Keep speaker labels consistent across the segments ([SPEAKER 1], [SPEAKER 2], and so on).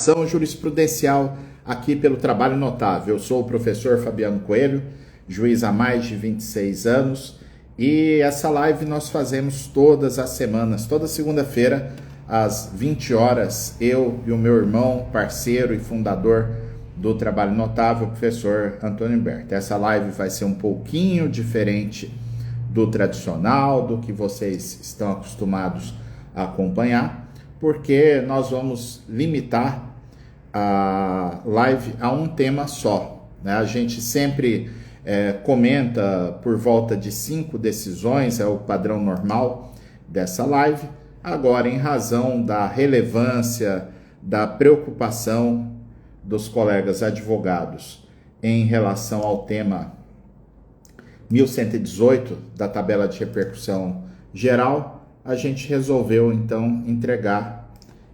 [SPEAKER 1] Ação jurisprudencial aqui pelo Trabalho Notável. Eu sou o professor Fabiano Coelho, juiz há mais de 26 anos, e essa live nós fazemos todas as semanas, toda segunda-feira, às 20 horas, eu e o meu irmão, parceiro e fundador do Trabalho Notável, o professor Antônio Berta. Essa live vai ser um pouquinho diferente do tradicional, do que vocês estão acostumados a acompanhar, porque nós vamos limitar a live a um tema só, né? A gente sempre comenta por volta de 5 decisões, é o padrão normal dessa live. Agora, em razão da relevância, da preocupação dos colegas advogados em relação ao tema 1118 da tabela de repercussão geral, a gente resolveu então entregar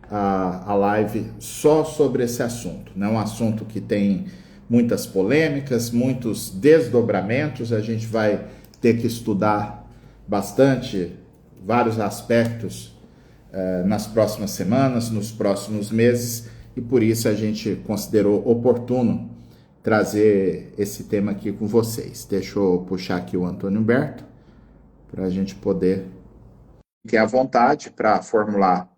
[SPEAKER 1] a live só sobre esse assunto, né? Um assunto que tem muitas polêmicas, muitos desdobramentos, a gente vai ter que estudar bastante vários aspectos nas próximas semanas, nos próximos meses, e por isso a gente considerou oportuno trazer esse tema aqui com vocês. Deixa eu puxar aqui o Antônio Humberto para a gente poder ter a vontade para formular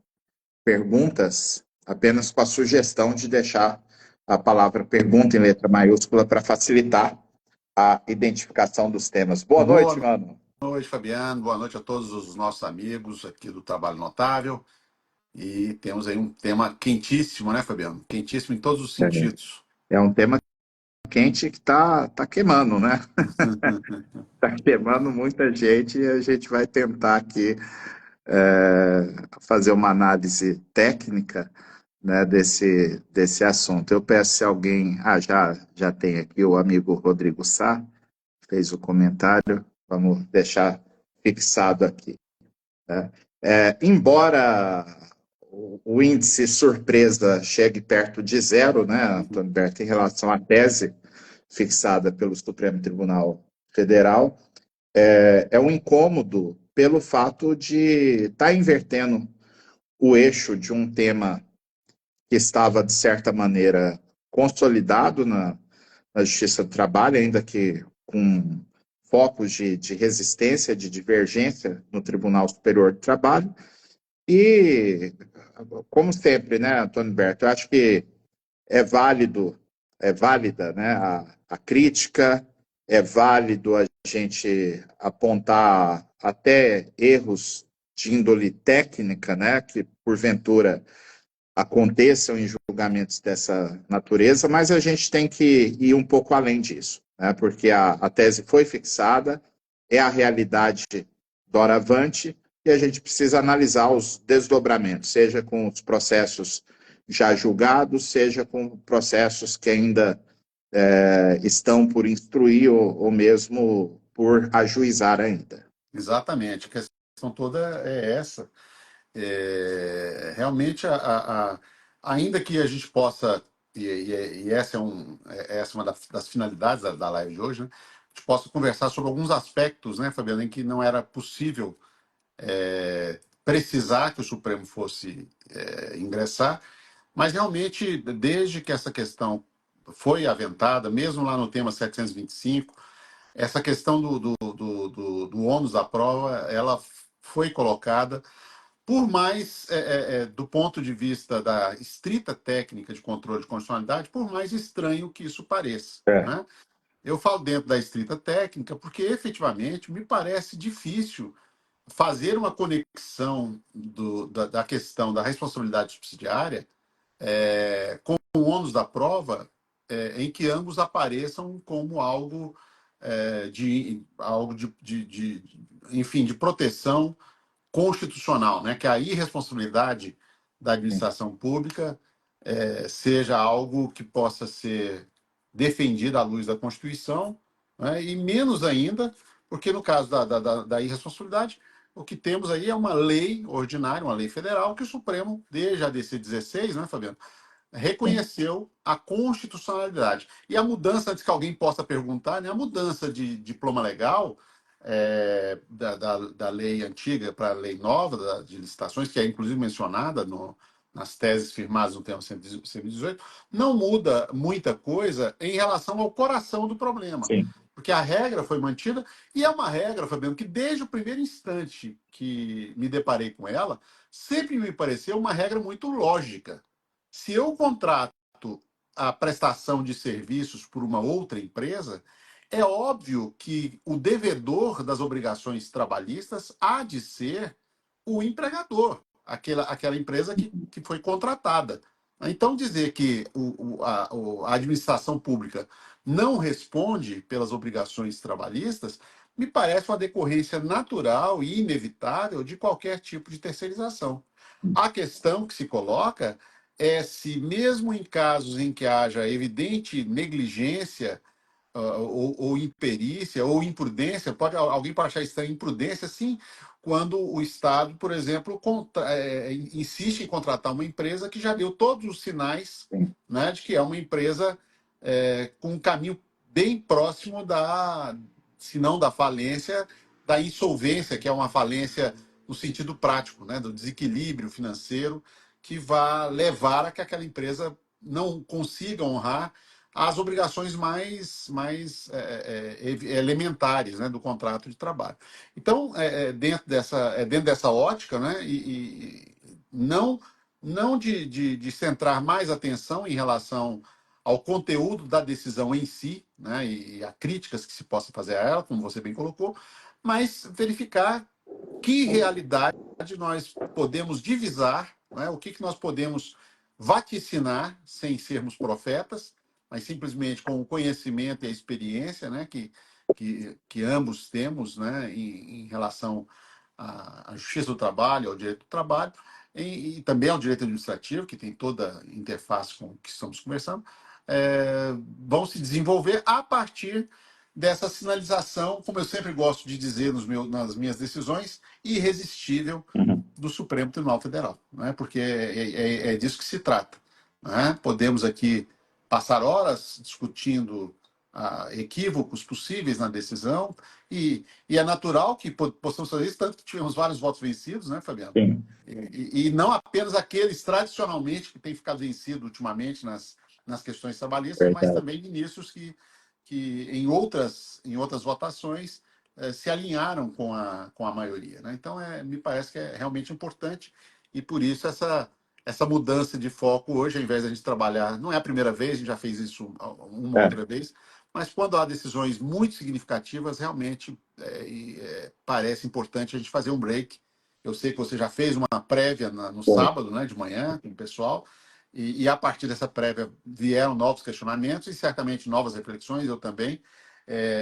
[SPEAKER 1] perguntas, apenas com a sugestão de deixar a palavra pergunta em letra maiúscula para facilitar a identificação dos temas. Boa noite, mano.
[SPEAKER 2] Boa noite, Fabiano. Boa noite a todos os nossos amigos aqui do Trabalho Notável. E temos aí um tema quentíssimo, né, Fabiano? Quentíssimo em todos os sentidos.
[SPEAKER 1] É um tema quente que tá queimando, né? Tá queimando muita gente e a gente vai tentar aqui fazer uma análise técnica, né, desse assunto. Eu peço se alguém... já tem aqui o amigo Rodrigo Sá, fez o comentário, vamos deixar fixado aqui, né? Embora o índice surpresa chegue perto de zero, né, Antônio Berta, em relação à tese fixada pelo Supremo Tribunal Federal, é um incômodo pelo fato de estar invertendo o eixo de um tema que estava, de certa maneira, consolidado na Justiça do Trabalho, ainda que com focos de resistência, de divergência no Tribunal Superior do Trabalho. E, como sempre, né, Antônio Berto, eu acho que é válida, né, a crítica, é válido a gente apontar até erros de índole técnica, né, que porventura aconteçam em julgamentos dessa natureza, mas a gente tem que ir um pouco além disso, né, porque a tese foi fixada, é a realidade doravante, e a gente precisa analisar os desdobramentos, seja com os processos já julgados, seja com processos que ainda estão por instruir ou mesmo por ajuizar ainda.
[SPEAKER 2] Exatamente. A questão toda é essa. Realmente, ainda que a gente possa, e essa é uma das finalidades da live de hoje, né? A gente possa conversar sobre alguns aspectos, né, Fabiano, em que não era possível precisar que o Supremo fosse ingressar, mas realmente, desde que essa questão foi aventada, mesmo lá no tema 725, essa questão do ônus da prova, ela foi colocada, por mais, do ponto de vista da estrita técnica de controle de constitucionalidade, por mais estranho que isso pareça, né? Eu falo dentro da estrita técnica porque, efetivamente, me parece difícil fazer uma conexão da questão da responsabilidade subsidiária com o ônus da prova, em que ambos apareçam como algo enfim, de proteção constitucional, né? Que a irresponsabilidade da administração pública seja algo que possa ser defendido à luz da Constituição, né? E menos ainda, porque no caso da irresponsabilidade, o que temos aí é uma lei ordinária, uma lei federal, que o Supremo, desde a DC 16, né, Fabiano, reconheceu a constitucionalidade. E a mudança, antes que alguém possa perguntar, né, a mudança de diploma legal da lei antiga para a lei nova de licitações, que é inclusive mencionada nas teses firmadas no tema 118, não muda muita coisa em relação ao coração do problema.
[SPEAKER 1] Sim.
[SPEAKER 2] Porque a regra foi mantida, e é uma regra, Fabiano, que desde o primeiro instante que me deparei com ela, sempre me pareceu uma regra muito lógica. Se eu contrato a prestação de serviços por uma outra empresa, é óbvio que o devedor das obrigações trabalhistas há de ser o empregador, aquela empresa que foi contratada. Então, dizer que a administração pública não responde pelas obrigações trabalhistas me parece uma decorrência natural e inevitável de qualquer tipo de terceirização. A questão que se coloca é se, mesmo em casos em que haja evidente negligência ou imperícia, ou imprudência, alguém pode achar estranho imprudência, sim, quando o Estado, por exemplo, insiste em contratar uma empresa que já deu todos os sinais,
[SPEAKER 1] Sim.
[SPEAKER 2] né, de que é uma empresa com um caminho bem próximo se não da falência, da insolvência, que é uma falência no sentido prático, né, do desequilíbrio financeiro, que vai levar a que aquela empresa não consiga honrar as obrigações mais elementares, né, do contrato de trabalho. Então, dentro dessa ótica, né, e não de centrar mais atenção em relação ao conteúdo da decisão em si, né, e a críticas que se possa fazer a ela, como você bem colocou, mas verificar que realidade nós podemos divisar, né, o que nós podemos vaticinar sem sermos profetas, mas simplesmente com o conhecimento e a experiência, né, que ambos temos, né, em relação à justiça do trabalho, ao direito do trabalho, e também ao direito administrativo, que tem toda a interface com o que estamos conversando, vão se desenvolver a partir dessa sinalização, como eu sempre gosto de dizer nas minhas decisões, irresistível
[SPEAKER 1] Uhum.
[SPEAKER 2] do Supremo Tribunal Federal, né? Porque é disso que se trata. Né? Podemos aqui passar horas discutindo equívocos possíveis na decisão, e é natural que possamos fazer isso, tanto que tivemos vários votos vencidos, né, Fabiano?
[SPEAKER 1] Sim.
[SPEAKER 2] E não apenas aqueles tradicionalmente que têm ficado vencidos ultimamente nas questões trabalhistas, mas
[SPEAKER 1] Verdade.
[SPEAKER 2] também ministros que em outras votações se alinharam com a maioria. Né? Então, me parece que é realmente importante, e por isso essa mudança de foco hoje, ao invés de a gente trabalhar, não é a primeira vez, a gente já fez isso uma
[SPEAKER 1] É,
[SPEAKER 2] outra vez, mas quando há decisões muito significativas, realmente parece importante a gente fazer um break. Eu sei que você já fez uma prévia no
[SPEAKER 1] foi.
[SPEAKER 2] sábado, né, de manhã, com o pessoal, e a partir dessa prévia vieram novos questionamentos e certamente novas reflexões, eu também.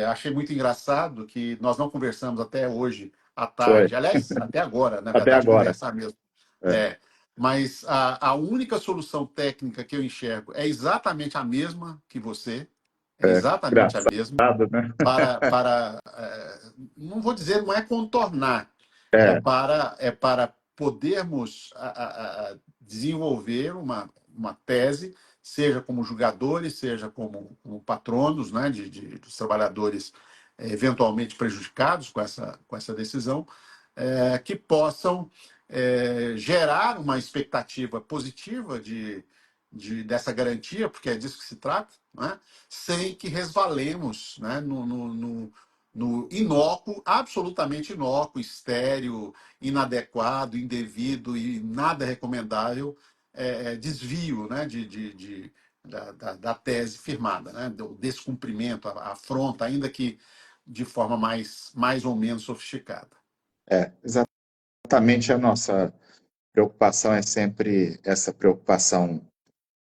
[SPEAKER 2] Achei muito engraçado que nós não conversamos até hoje à
[SPEAKER 1] Foi.
[SPEAKER 2] tarde, aliás, até agora, na
[SPEAKER 1] Até
[SPEAKER 2] verdade,
[SPEAKER 1] agora.
[SPEAKER 2] conversar mesmo.
[SPEAKER 1] É,
[SPEAKER 2] É, mas a única solução técnica que eu enxergo é exatamente a mesma que você, é exatamente a mesma,
[SPEAKER 1] engraçado, né?
[SPEAKER 2] não vou dizer, não é contornar,
[SPEAKER 1] É,
[SPEAKER 2] é para podermos desenvolver uma tese, seja como julgadores, seja como patronos, né, dos trabalhadores eventualmente prejudicados com essa decisão, que possam gerar uma expectativa positiva dessa garantia, porque é disso que se trata, né, sem que resvalemos, né, no inócuo, absolutamente inócuo, estéril, inadequado, indevido e nada recomendável desvio, né, da tese firmada, né, do descumprimento, a afronta, ainda que de forma mais ou menos sofisticada.
[SPEAKER 1] exatamente a nossa preocupação é sempre essa preocupação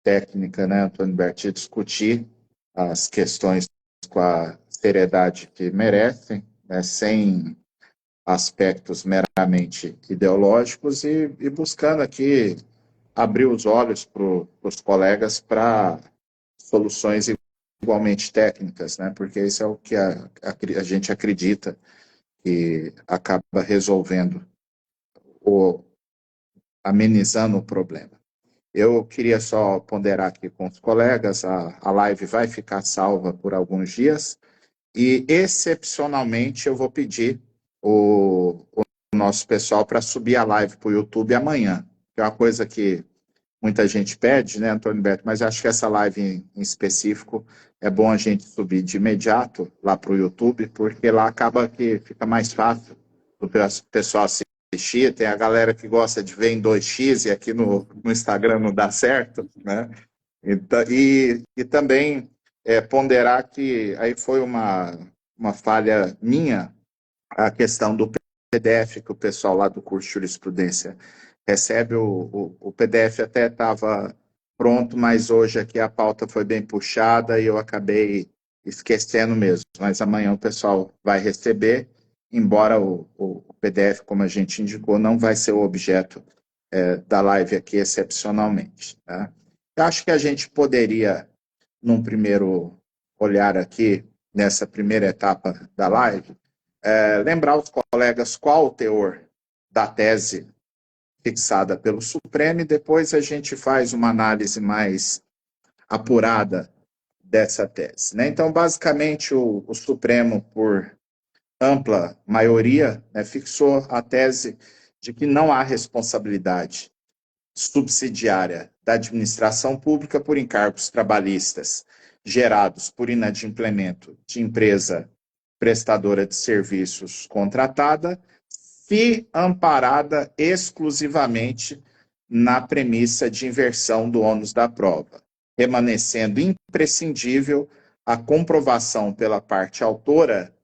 [SPEAKER 1] técnica, né, Antônio Berti, discutir as questões com a seriedade que merecem, né, sem aspectos meramente ideológicos e buscando aqui abrir os olhos para os colegas para soluções igualmente técnicas, né, porque isso é o que a gente acredita que acaba resolvendo ou amenizando o problema. Eu queria só ponderar aqui com os colegas, a live vai ficar salva por alguns dias e, excepcionalmente, eu vou pedir o nosso pessoal para subir a live para o YouTube amanhã, que é uma coisa que muita gente pede, né, Antônio Beto? Mas acho que essa live em específico é bom a gente subir de imediato lá para o YouTube, porque lá acaba que fica mais fácil do pessoal assistir. Tem a galera que gosta de ver em 2x e aqui no Instagram não dá certo, né? Então, e também ponderar que aí foi uma falha minha a questão do PDF que o pessoal lá do curso de jurisprudência recebe. O PDF até estava pronto, mas hoje aqui a pauta foi bem puxada e eu acabei esquecendo mesmo. Mas amanhã o pessoal vai receber, embora o PDF, como a gente indicou, não vai ser o objeto da live aqui excepcionalmente. Tá? Eu acho que a gente poderia, num primeiro olhar aqui, nessa primeira etapa da live, lembrar os colegas qual o teor da tese fixada pelo Supremo e depois a gente faz uma análise mais apurada dessa tese. Né? Então, basicamente, o Supremo, por ampla maioria, né, fixou a tese de que não há responsabilidade subsidiária da administração pública por encargos trabalhistas gerados por inadimplemento de empresa prestadora de serviços contratada, se amparada exclusivamente na premissa de inversão do ônus da prova, permanecendo imprescindível a comprovação pela parte autora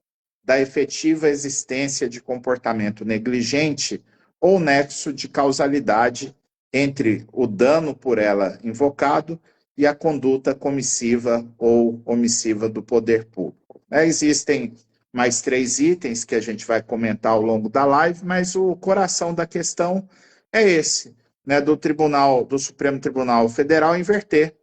[SPEAKER 1] da efetiva existência de comportamento negligente ou nexo de causalidade entre o dano por ela invocado e a conduta comissiva ou omissiva do poder público. Existem mais 3 itens que a gente vai comentar ao longo da live, mas o coração da questão é esse, né, do Supremo Tribunal Federal inverter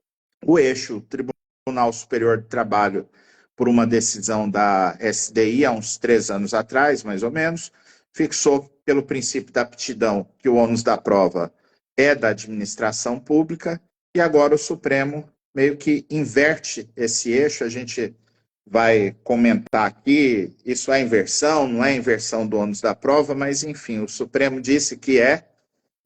[SPEAKER 1] o eixo Tribunal Superior do Trabalho por uma decisão da SDI há uns 3 anos atrás, mais ou menos, fixou pelo princípio da aptidão que o ônus da prova é da administração pública, e agora o Supremo meio que inverte esse eixo. A gente vai comentar aqui, isso é inversão, não é inversão do ônus da prova, mas enfim, o Supremo disse que é,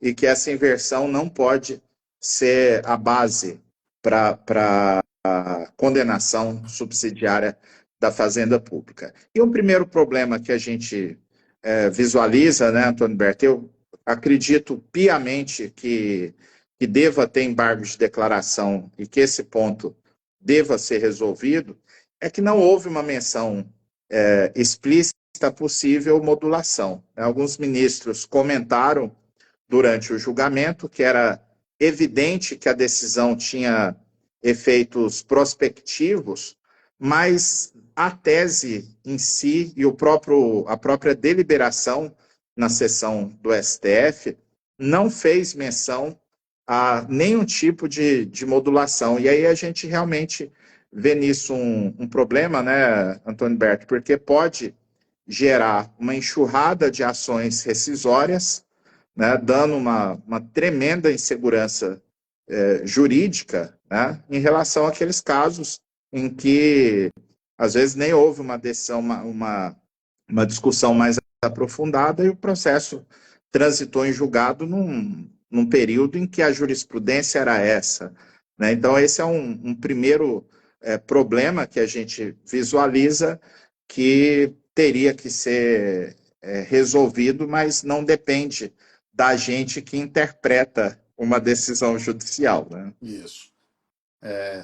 [SPEAKER 1] e que essa inversão não pode ser a base para a condenação subsidiária da fazenda pública. E um primeiro problema que a gente visualiza, né, Antônio Berto, eu acredito piamente que deva ter embargo de declaração e que esse ponto deva ser resolvido, é que não houve uma menção explícita possível modulação. Alguns ministros comentaram durante o julgamento que era evidente que a decisão tinha efeitos prospectivos, mas a tese em si e a própria deliberação na sessão do STF não fez menção a nenhum tipo de modulação. E aí a gente realmente vê nisso um problema, né, Antônio Berto, porque pode gerar uma enxurrada de ações rescisórias, né, dando uma tremenda insegurança jurídica, né, em relação àqueles casos em que, às vezes, nem houve uma decisão, uma discussão mais aprofundada e o processo transitou em julgado num período em que a jurisprudência era essa. Né? Então, esse é um primeiro problema que a gente visualiza que teria que ser resolvido, mas não depende da gente que interpreta uma decisão judicial. Né?
[SPEAKER 2] Isso.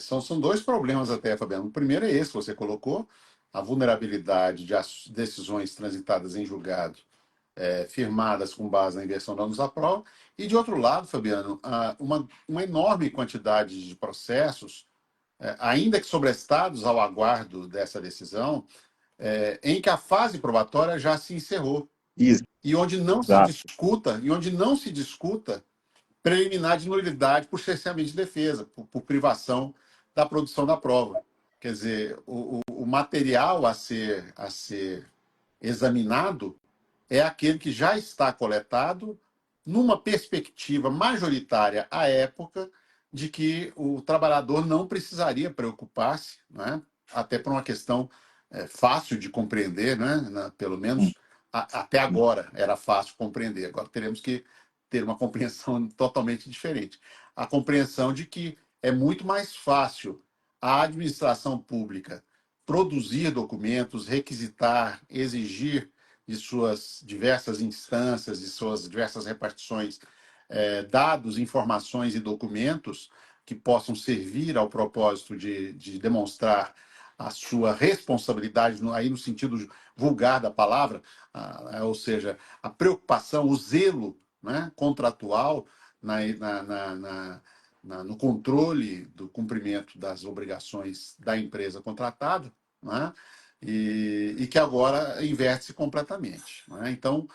[SPEAKER 2] São dois problemas até, Fabiano. O primeiro é esse que você colocou, a vulnerabilidade de decisões transitadas em julgado, firmadas com base na inversão da ônus da prova, e de outro lado, Fabiano, uma enorme quantidade de processos, ainda que sobrestados ao aguardo dessa decisão, em que a fase probatória já se encerrou,
[SPEAKER 1] Isso,
[SPEAKER 2] e onde não se
[SPEAKER 1] exato.
[SPEAKER 2] discuta, preliminar de nulidade por cerceamento de defesa, por privação da produção da prova. Quer dizer, o material a ser examinado é aquele que já está coletado numa perspectiva majoritária à época de que o trabalhador não precisaria preocupar-se, né? Até por uma questão fácil de compreender, né? Pelo menos até agora era fácil compreender. Agora teremos que ter uma compreensão totalmente diferente. a compreensão de que é muito mais fácil a administração pública produzir documentos, requisitar, exigir de suas diversas instâncias, de suas diversas repartições, dados, informações e documentos que possam servir ao propósito de demonstrar a sua responsabilidade, aí no sentido vulgar da palavra, ou seja, a preocupação, o zelo, né, contratual no controle do cumprimento das obrigações da empresa contratada, né, e que agora inverte-se completamente. Né? Então,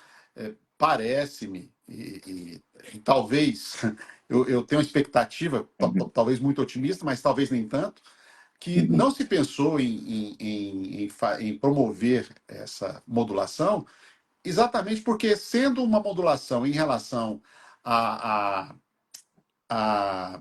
[SPEAKER 2] parece-me, e talvez eu tenho uma expectativa,
[SPEAKER 1] Uhum.
[SPEAKER 2] talvez muito otimista, mas talvez nem tanto, que
[SPEAKER 1] Uhum.
[SPEAKER 2] não se pensou em promover essa modulação, exatamente porque, sendo uma modulação em relação à, à,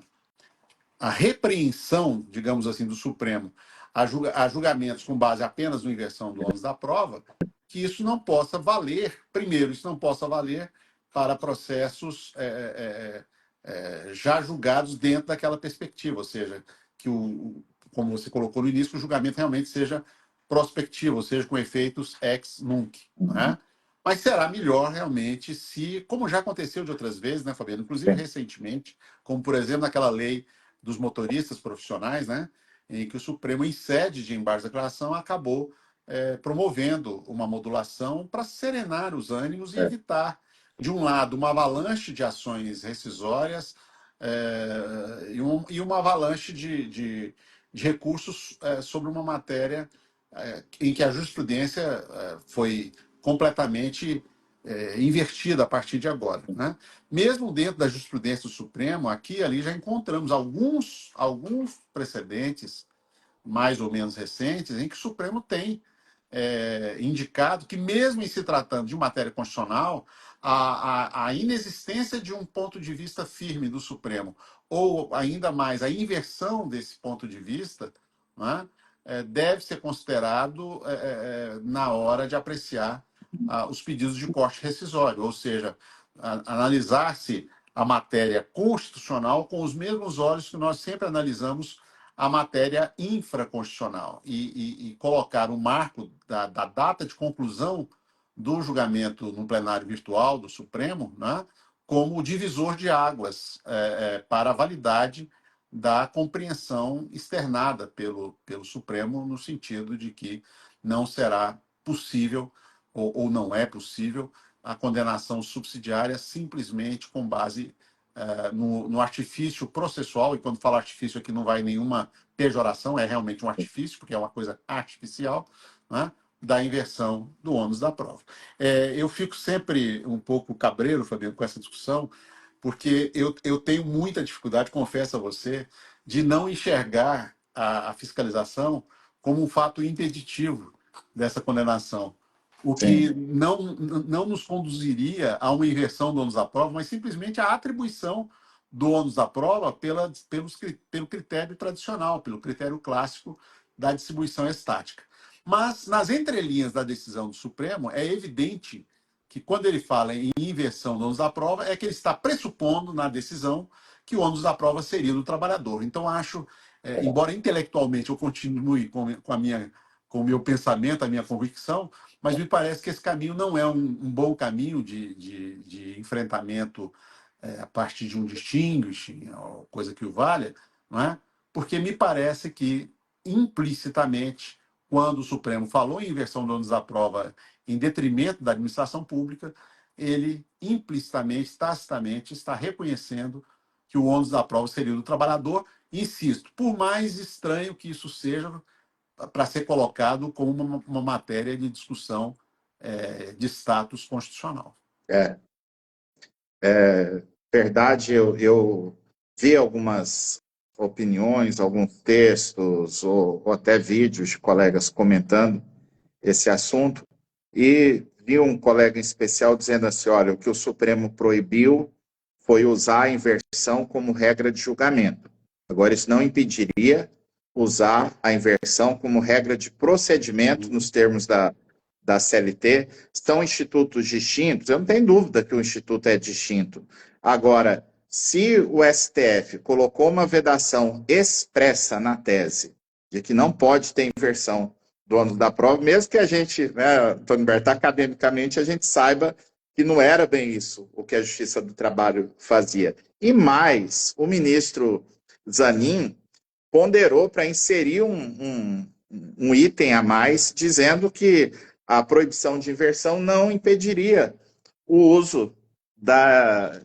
[SPEAKER 2] à repreensão, digamos assim, do Supremo a julgamentos com base apenas na inversão do ônus da prova, que isso não possa valer, primeiro, isso não possa valer para processos já julgados dentro daquela perspectiva, ou seja, que, como você colocou no início, o julgamento realmente seja prospectivo, ou seja, com efeitos ex nunc.
[SPEAKER 1] Uhum.
[SPEAKER 2] Né? Mas será melhor realmente se, como já aconteceu de outras vezes, né, Fabiano? Inclusive
[SPEAKER 1] É.
[SPEAKER 2] recentemente, como por exemplo naquela lei dos motoristas profissionais, né, em que o Supremo, em sede de embargo de declaração, acabou promovendo uma modulação para serenar os ânimos e
[SPEAKER 1] É.
[SPEAKER 2] evitar, de um lado, uma avalanche de ações rescisórias e uma avalanche de recursos sobre uma matéria em que a jurisprudência foi completamente invertida a partir de agora. Né? Mesmo dentro da jurisprudência do Supremo, aqui e ali já encontramos alguns precedentes mais ou menos recentes em que o Supremo tem indicado que, mesmo em se tratando de matéria constitucional, a inexistência de um ponto de vista firme do Supremo, ou ainda mais a inversão desse ponto de vista, né, deve ser considerado na hora de apreciar os pedidos de corte rescisório, ou seja, analisar-se a matéria constitucional com os mesmos olhos que nós sempre analisamos a matéria infraconstitucional e colocar o marco da data de conclusão do julgamento no plenário virtual do Supremo, né, como divisor de águas para a validade da compreensão externada pelo Supremo, no sentido de que não será possível, ou não é possível, a condenação subsidiária simplesmente com base no artifício processual, e quando falo artifício aqui não vai nenhuma pejoração, é realmente um artifício, porque é uma coisa artificial, né, da inversão do ônus da prova. Eu fico sempre um pouco cabreiro, Fabiano, com essa discussão, porque eu tenho muita dificuldade, confesso a você, de não enxergar a fiscalização como um fato impeditivo dessa condenação. O que
[SPEAKER 1] Sim.
[SPEAKER 2] não nos conduziria a uma inversão do ônus da prova, mas simplesmente a atribuição do ônus da prova pelo critério tradicional, pelo critério clássico da distribuição estática. Mas, nas entrelinhas da decisão do Supremo, é evidente que, quando ele fala em inversão do ônus da prova, é que ele está pressupondo na decisão que o ônus da prova seria do trabalhador. Então, acho, embora intelectualmente eu continue com o meu pensamento, a minha convicção, mas me parece que esse caminho não é um bom caminho de enfrentamento a partir de um distinguishing, coisa que o valha, não é? Porque me parece que, implicitamente, quando o Supremo falou em inversão do ônus da prova em detrimento da administração pública, ele implicitamente, tacitamente, está reconhecendo que o ônus da prova seria do trabalhador. Insisto, por mais estranho que isso seja, para ser colocado como uma matéria de discussão de status constitucional.
[SPEAKER 1] É. Verdade, eu vi algumas opiniões, alguns textos ou até vídeos de colegas comentando esse assunto e vi um colega em especial dizendo assim, olha, o que o Supremo proibiu foi usar a inversão como regra de julgamento. Agora, isso não impediria usar a inversão como regra de procedimento nos termos da CLT. São institutos distintos, eu não tenho dúvida que o instituto é distinto. Agora, se o STF colocou uma vedação expressa na tese de que não pode ter inversão do ônus da prova, mesmo que a gente, né, Antônio Berto, academicamente a gente saiba que não era bem isso o que a Justiça do Trabalho fazia. E mais, o ministro Zanin ponderou para inserir um item a mais, dizendo que a proibição de inversão não impediria o uso da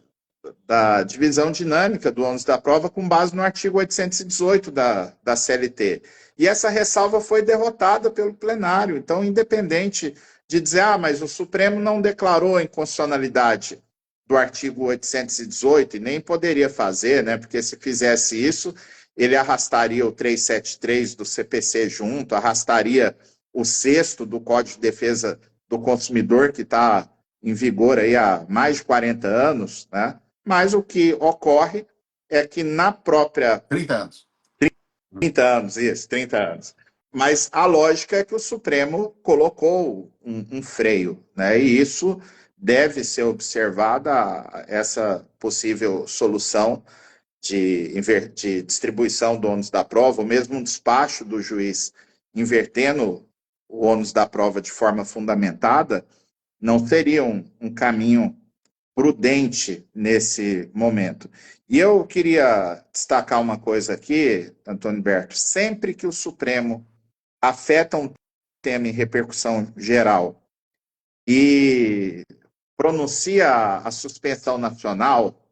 [SPEAKER 1] divisão dinâmica do ônus da prova com base no artigo 818 da CLT. E essa ressalva foi derrotada pelo plenário. Então, independente de dizer, mas o Supremo não declarou a inconstitucionalidade do artigo 818 e nem poderia fazer, né? Porque se fizesse isso, ele arrastaria o 373 do CPC junto, arrastaria o 6º do Código de Defesa do Consumidor, que está em vigor aí há mais de 40 anos, né? Mas o que ocorre é que na própria...
[SPEAKER 2] 30 anos.
[SPEAKER 1] 30 anos, isso, 30 anos. Mas a lógica é que o Supremo colocou um freio, né? E isso deve ser observada, essa possível solução de distribuição do ônus da prova, ou mesmo um despacho do juiz invertendo o ônus da prova de forma fundamentada, não seria um caminho prudente nesse momento. E eu queria destacar uma coisa aqui, Antônio Berto, sempre que o Supremo afeta um tema em repercussão geral e pronuncia a suspensão nacional,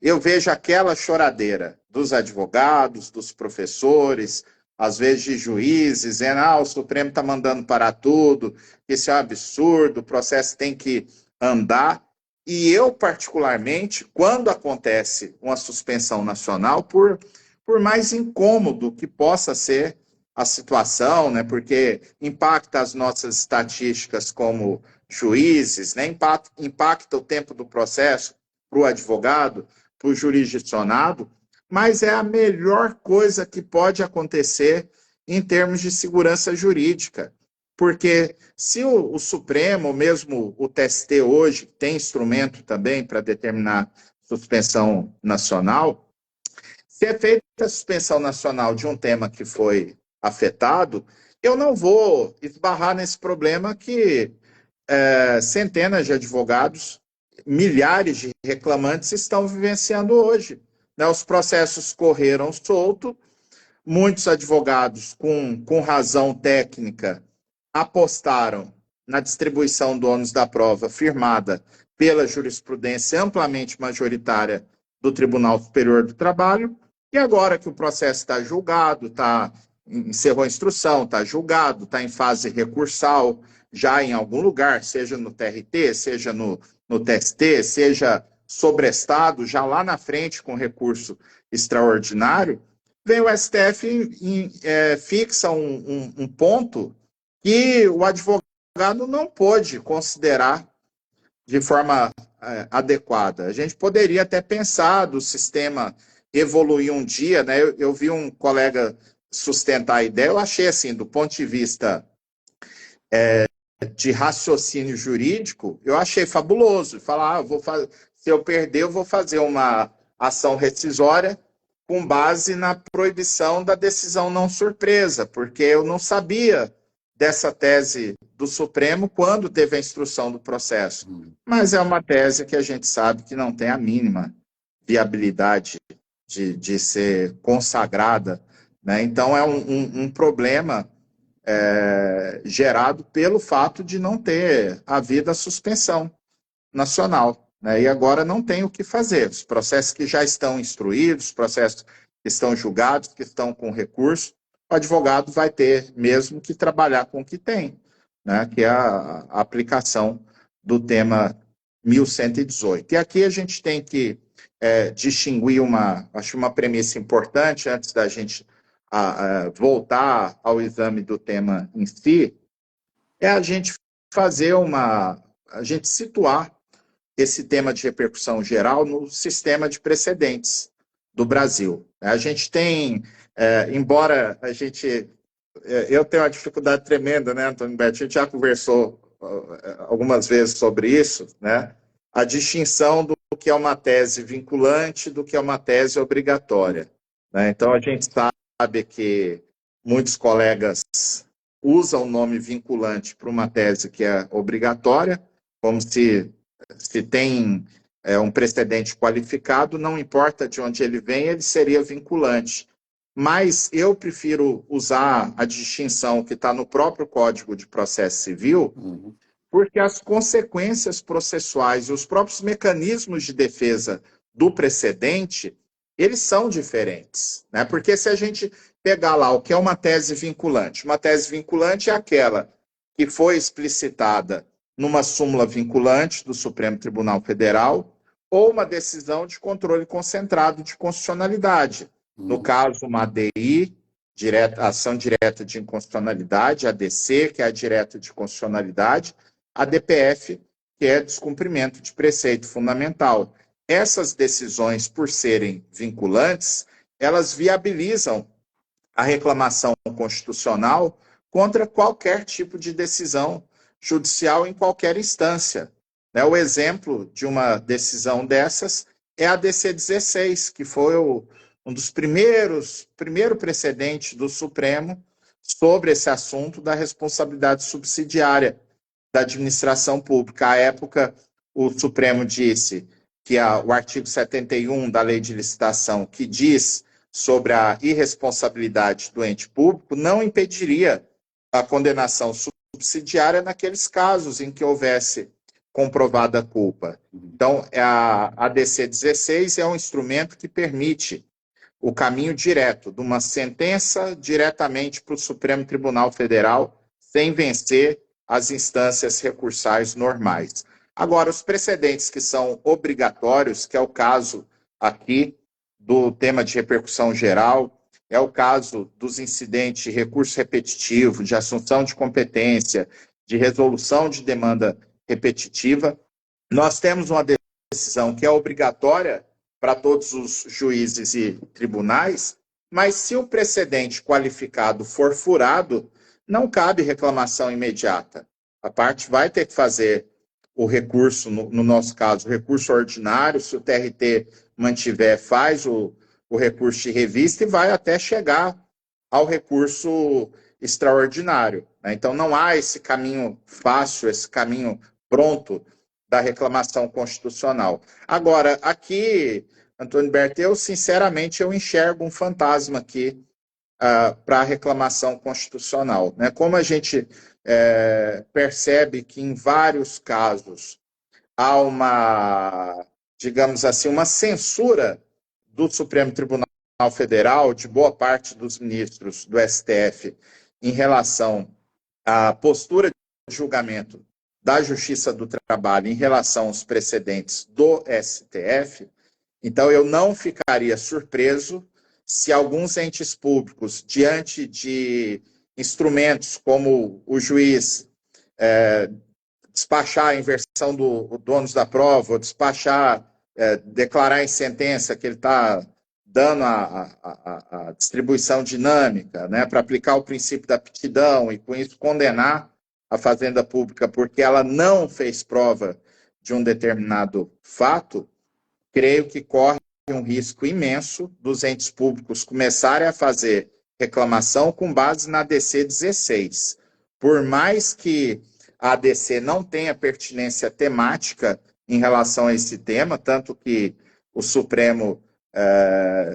[SPEAKER 1] eu vejo aquela choradeira dos advogados, dos professores, às vezes de juízes, dizendo, o Supremo está mandando parar tudo, isso é um absurdo, o processo tem que andar. E eu, particularmente, quando acontece uma suspensão nacional, por mais incômodo que possa ser a situação, né, porque impacta as nossas estatísticas como juízes, né, impacta o tempo do processo para o advogado, para o jurisdicionado, mas é a melhor coisa que pode acontecer em termos de segurança jurídica. Porque se o Supremo, mesmo o TST hoje, tem instrumento também para determinar suspensão nacional, se é feita a suspensão nacional de um tema que foi afetado, eu não vou esbarrar nesse problema que centenas de advogados, milhares de reclamantes estão vivenciando hoje. Né? Os processos correram solto, muitos advogados, com razão técnica, apostaram na distribuição do ônus da prova firmada pela jurisprudência amplamente majoritária do Tribunal Superior do Trabalho, e agora que o processo está julgado, encerrou a instrução, está julgado, está em fase recursal, já em algum lugar, seja no TRT, seja no TST, seja sobrestado, já lá na frente com recurso extraordinário, vem o STF e fixa um ponto que o advogado não pôde considerar de forma adequada. A gente poderia até pensar do sistema evoluir um dia, né? Eu vi um colega sustentar a ideia, eu achei assim, do ponto de vista de raciocínio jurídico, eu achei fabuloso. Falar, se eu perder, eu vou fazer uma ação rescisória com base na proibição da decisão não surpresa, porque eu não sabia dessa tese do Supremo quando teve a instrução do processo. Mas é uma tese que a gente sabe que não tem a mínima viabilidade de ser consagrada, né? Então é um problema gerado pelo fato de não ter havido a suspensão nacional, né? E agora não tem o que fazer. Os processos que já estão instruídos, os processos que estão julgados, que estão com recurso, o advogado vai ter mesmo que trabalhar com o que tem, né? Que é a aplicação do tema 1118. E aqui a gente tem que distinguir acho uma premissa importante antes da gente voltar ao exame do tema em si, é a gente a gente situar esse tema de repercussão geral no sistema de precedentes do Brasil. A gente tem, embora eu tenho uma dificuldade tremenda, né, Antônio Beto? A gente já conversou algumas vezes sobre isso, né? A distinção do que é uma tese vinculante do que é uma tese obrigatória, né? Então, a gente sabe que muitos colegas usam o nome vinculante para uma tese que é obrigatória, como se tem um precedente qualificado, não importa de onde ele vem, ele seria vinculante. Mas eu prefiro usar a distinção que está no próprio Código de Processo Civil, porque as consequências processuais e os próprios mecanismos de defesa do precedente, eles são diferentes, né? Porque se a gente pegar lá o que é uma tese vinculante é aquela que foi explicitada numa súmula vinculante do Supremo Tribunal Federal ou uma decisão de controle concentrado de constitucionalidade. No caso, uma ADI, ação direta de inconstitucionalidade, a ADC, que é a direta de constitucionalidade, a DPF, que é descumprimento de preceito fundamental. Essas decisões, por serem vinculantes, elas viabilizam a reclamação constitucional contra qualquer tipo de decisão judicial em qualquer instância. O exemplo de uma decisão dessas é a DC 16, que foi um dos primeiro precedente do Supremo sobre esse assunto da responsabilidade subsidiária da administração pública. À época, o Supremo disse que o artigo 71 da Lei de Licitação, que diz sobre a irresponsabilidade do ente público, não impediria a condenação subsidiária naqueles casos em que houvesse comprovada culpa. Então, a DC 16 é um instrumento que permite o caminho direto de uma sentença diretamente para o Supremo Tribunal Federal, sem vencer as instâncias recursais normais. Agora, os precedentes que são obrigatórios, que é o caso aqui do tema de repercussão geral, é o caso dos incidentes de recurso repetitivo, de assunção de competência, de resolução de demanda repetitiva. Nós temos uma decisão que é obrigatória para todos os juízes e tribunais, mas se o precedente qualificado for furado, não cabe reclamação imediata. A parte vai ter que fazer o recurso, no nosso caso, o recurso ordinário, se o TRT mantiver, faz o recurso de revista e vai até chegar ao recurso extraordinário, né? Então, não há esse caminho fácil, esse caminho pronto da reclamação constitucional. Agora, aqui, Antônio Berta, sinceramente, eu enxergo um fantasma aqui para a reclamação constitucional, né? Como a gente percebe que, em vários casos, há uma, digamos assim, uma censura do Supremo Tribunal Federal, de boa parte dos ministros do STF, em relação à postura de julgamento da Justiça do Trabalho em relação aos precedentes do STF, então eu não ficaria surpreso se alguns entes públicos, diante de instrumentos como o juiz despachar a inversão do ônus da prova, ou despachar, declarar em sentença que ele está dando a distribuição dinâmica, né, para aplicar o princípio da aptidão e, com isso, condenar a fazenda pública porque ela não fez prova de um determinado fato, creio que corre um risco imenso dos entes públicos começarem a fazer reclamação com base na DC 16. Por mais que a ADC não tenha pertinência temática em relação a esse tema, tanto que o Supremo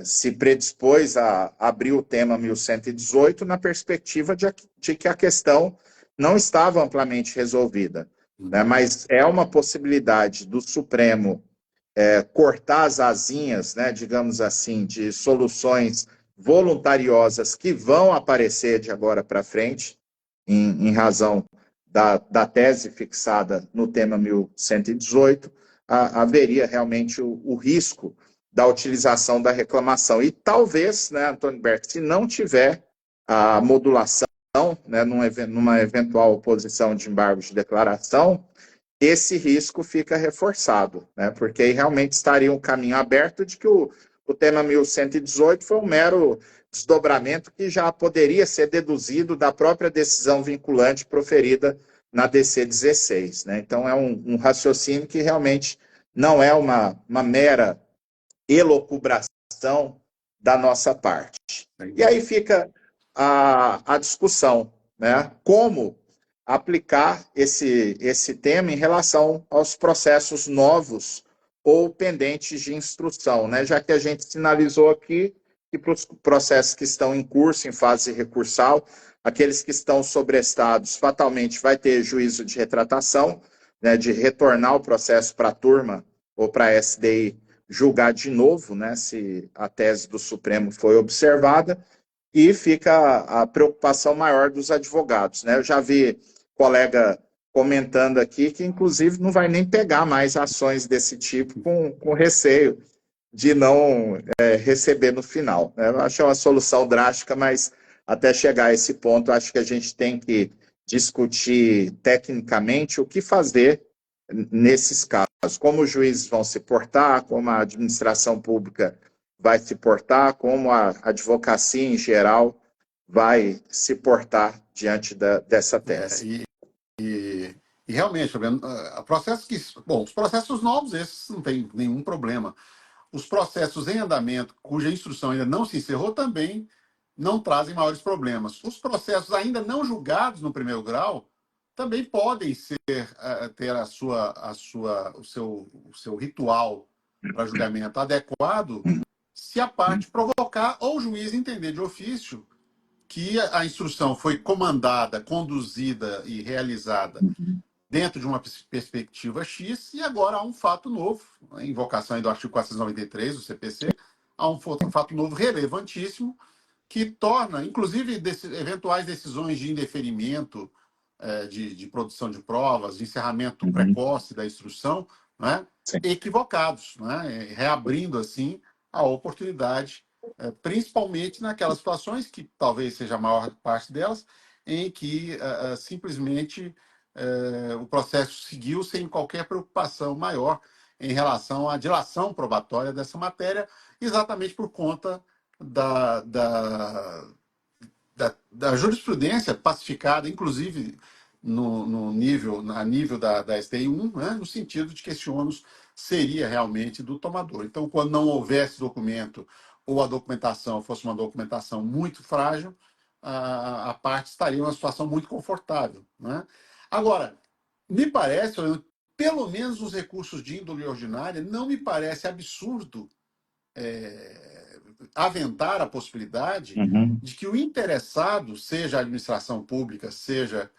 [SPEAKER 1] se predispôs a abrir o tema 1118 na perspectiva de que a questão não estava amplamente resolvida, né? Mas é uma possibilidade do Supremo cortar as asinhas, né, digamos assim, de soluções voluntariosas que vão aparecer de agora para frente, em razão da tese fixada no tema 1118, haveria realmente o risco da utilização da reclamação. E talvez, né, Antônio Berta, se não tiver a modulação, né, numa eventual oposição de embargo de declaração, esse risco fica reforçado, né, porque aí realmente estaria um caminho aberto de que o tema 1118 foi um mero desdobramento que já poderia ser deduzido da própria decisão vinculante proferida na DC 16. Né? Então, é um raciocínio que realmente não é uma mera elucubração da nossa parte. E aí fica a discussão, né? Como aplicar esse tema em relação aos processos novos ou pendentes de instrução, né? Já que a gente sinalizou aqui que para os processos que estão em curso, em fase recursal, aqueles que estão sobrestados, fatalmente vai ter juízo de retratação, né, de retornar o processo para a turma ou para a SDI julgar de novo, né, se a tese do Supremo foi observada, e fica a preocupação maior dos advogados, né? Eu já vi colega comentando aqui que, inclusive, não vai nem pegar mais ações desse tipo com receio de não receber no final, né? Eu acho uma solução drástica, mas até chegar a esse ponto, acho que a gente tem que discutir tecnicamente o que fazer nesses casos, como os juízes vão se portar, como a administração pública vai se portar, como a advocacia em geral vai se portar diante dessa
[SPEAKER 2] É,
[SPEAKER 1] tese.
[SPEAKER 2] e realmente, Fabiano, processos que. Bom, os processos novos, esses não tem nenhum problema. Os processos em andamento, cuja instrução ainda não se encerrou, também não trazem maiores problemas. Os processos ainda não julgados no primeiro grau também podem ser, ter o seu ritual para julgamento adequado se a parte provocar ou o juiz entender de ofício que a instrução foi comandada, conduzida e realizada dentro de uma perspectiva X, e agora há um fato novo, a invocação aí do artigo 493 do CPC, há um fato novo relevantíssimo, que torna, inclusive, eventuais decisões de indeferimento, de produção de provas, de encerramento
[SPEAKER 1] Uhum.
[SPEAKER 2] precoce da instrução, né,
[SPEAKER 1] Sim.
[SPEAKER 2] equivocados, né, reabrindo, assim, a oportunidade, principalmente naquelas situações, que talvez seja a maior parte delas, em que simplesmente o processo seguiu sem qualquer preocupação maior em relação à dilação probatória dessa matéria, exatamente por conta da, da, da jurisprudência pacificada, inclusive a nível da STI 1, né, no sentido de que esse ônus seria realmente do tomador. Então, quando não houvesse documento ou a documentação fosse uma documentação muito frágil, a parte estaria em uma situação muito confortável. Né? Agora, me parece, pelo menos os recursos de índole ordinária, não me parece absurdo aventar a possibilidade
[SPEAKER 1] Uhum.
[SPEAKER 2] de que o interessado, seja a administração pública, seja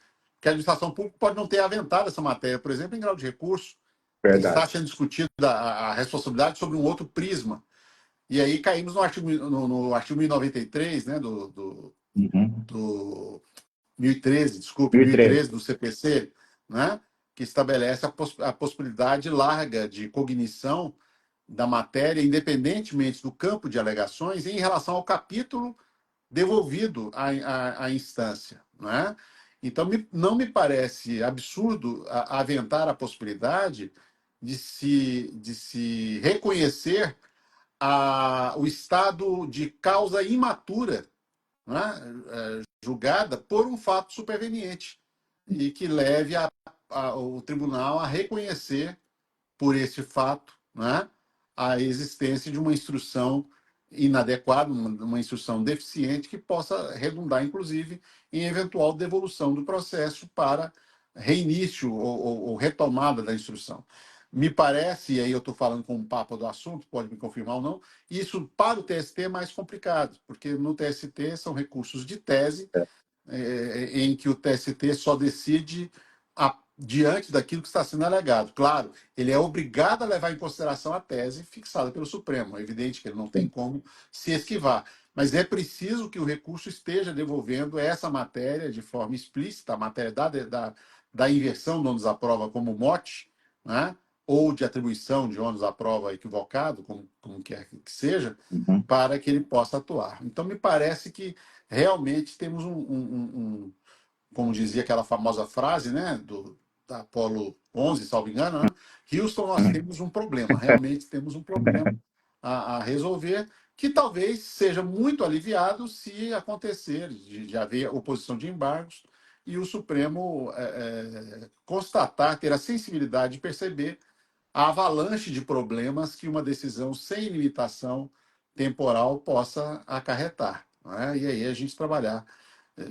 [SPEAKER 2] que a administração pública pode não ter aventado essa matéria, por exemplo, em grau de recurso, está
[SPEAKER 1] Verdade.
[SPEAKER 2] sendo discutida a responsabilidade sobre um outro prisma. E aí caímos no artigo 1093, né,
[SPEAKER 1] Uhum.
[SPEAKER 2] do 1013, desculpe,
[SPEAKER 1] 2013.
[SPEAKER 2] 1013 do CPC, né, que estabelece a possibilidade larga de cognição da matéria, independentemente do campo de alegações, em relação ao capítulo devolvido à instância. Não é? Então, não me parece absurdo aventar a possibilidade de se reconhecer o estado de causa imatura, não é? Julgada por um fato superveniente e que leve o tribunal a reconhecer por esse fato, né, a existência de uma instrução inadequada, uma instrução deficiente que possa redundar, inclusive, em eventual devolução do processo para reinício ou retomada da instrução. Me parece, e aí eu estou falando com o Papa do assunto, pode me confirmar ou não, isso para o TST é mais complicado, porque no TST são recursos de tese, em que o TST só decide diante daquilo que está sendo alegado. Claro, ele é obrigado a levar em consideração a tese fixada pelo Supremo. É evidente que ele não tem como se esquivar. Mas é preciso que o recurso esteja devolvendo essa matéria de forma explícita, a matéria da inversão do ônus à prova como mote, né? Ou de atribuição de ônus à prova equivocado, como quer que seja,
[SPEAKER 1] Uhum.
[SPEAKER 2] para que ele possa atuar. Então, me parece que realmente temos como dizia aquela famosa frase, né, da Apolo 11, salvo engano, né? Houston, nós temos um problema, realmente temos um problema a resolver, que talvez seja muito aliviado se acontecer de haver oposição de embargos e o Supremo constatar, ter a sensibilidade de perceber a avalanche de problemas que uma decisão sem limitação temporal possa acarretar, não é? E aí a gente trabalhar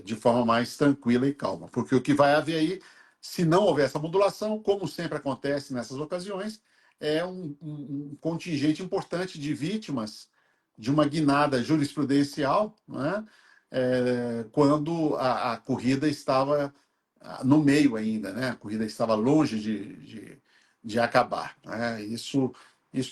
[SPEAKER 2] de forma mais tranquila e calma. Porque o que vai haver aí, se não houver essa modulação, como sempre acontece nessas ocasiões, é um contingente importante de vítimas de uma guinada jurisprudencial, não é? Quando a corrida estava no meio ainda, né? A corrida estava longe de acabar, né? Isso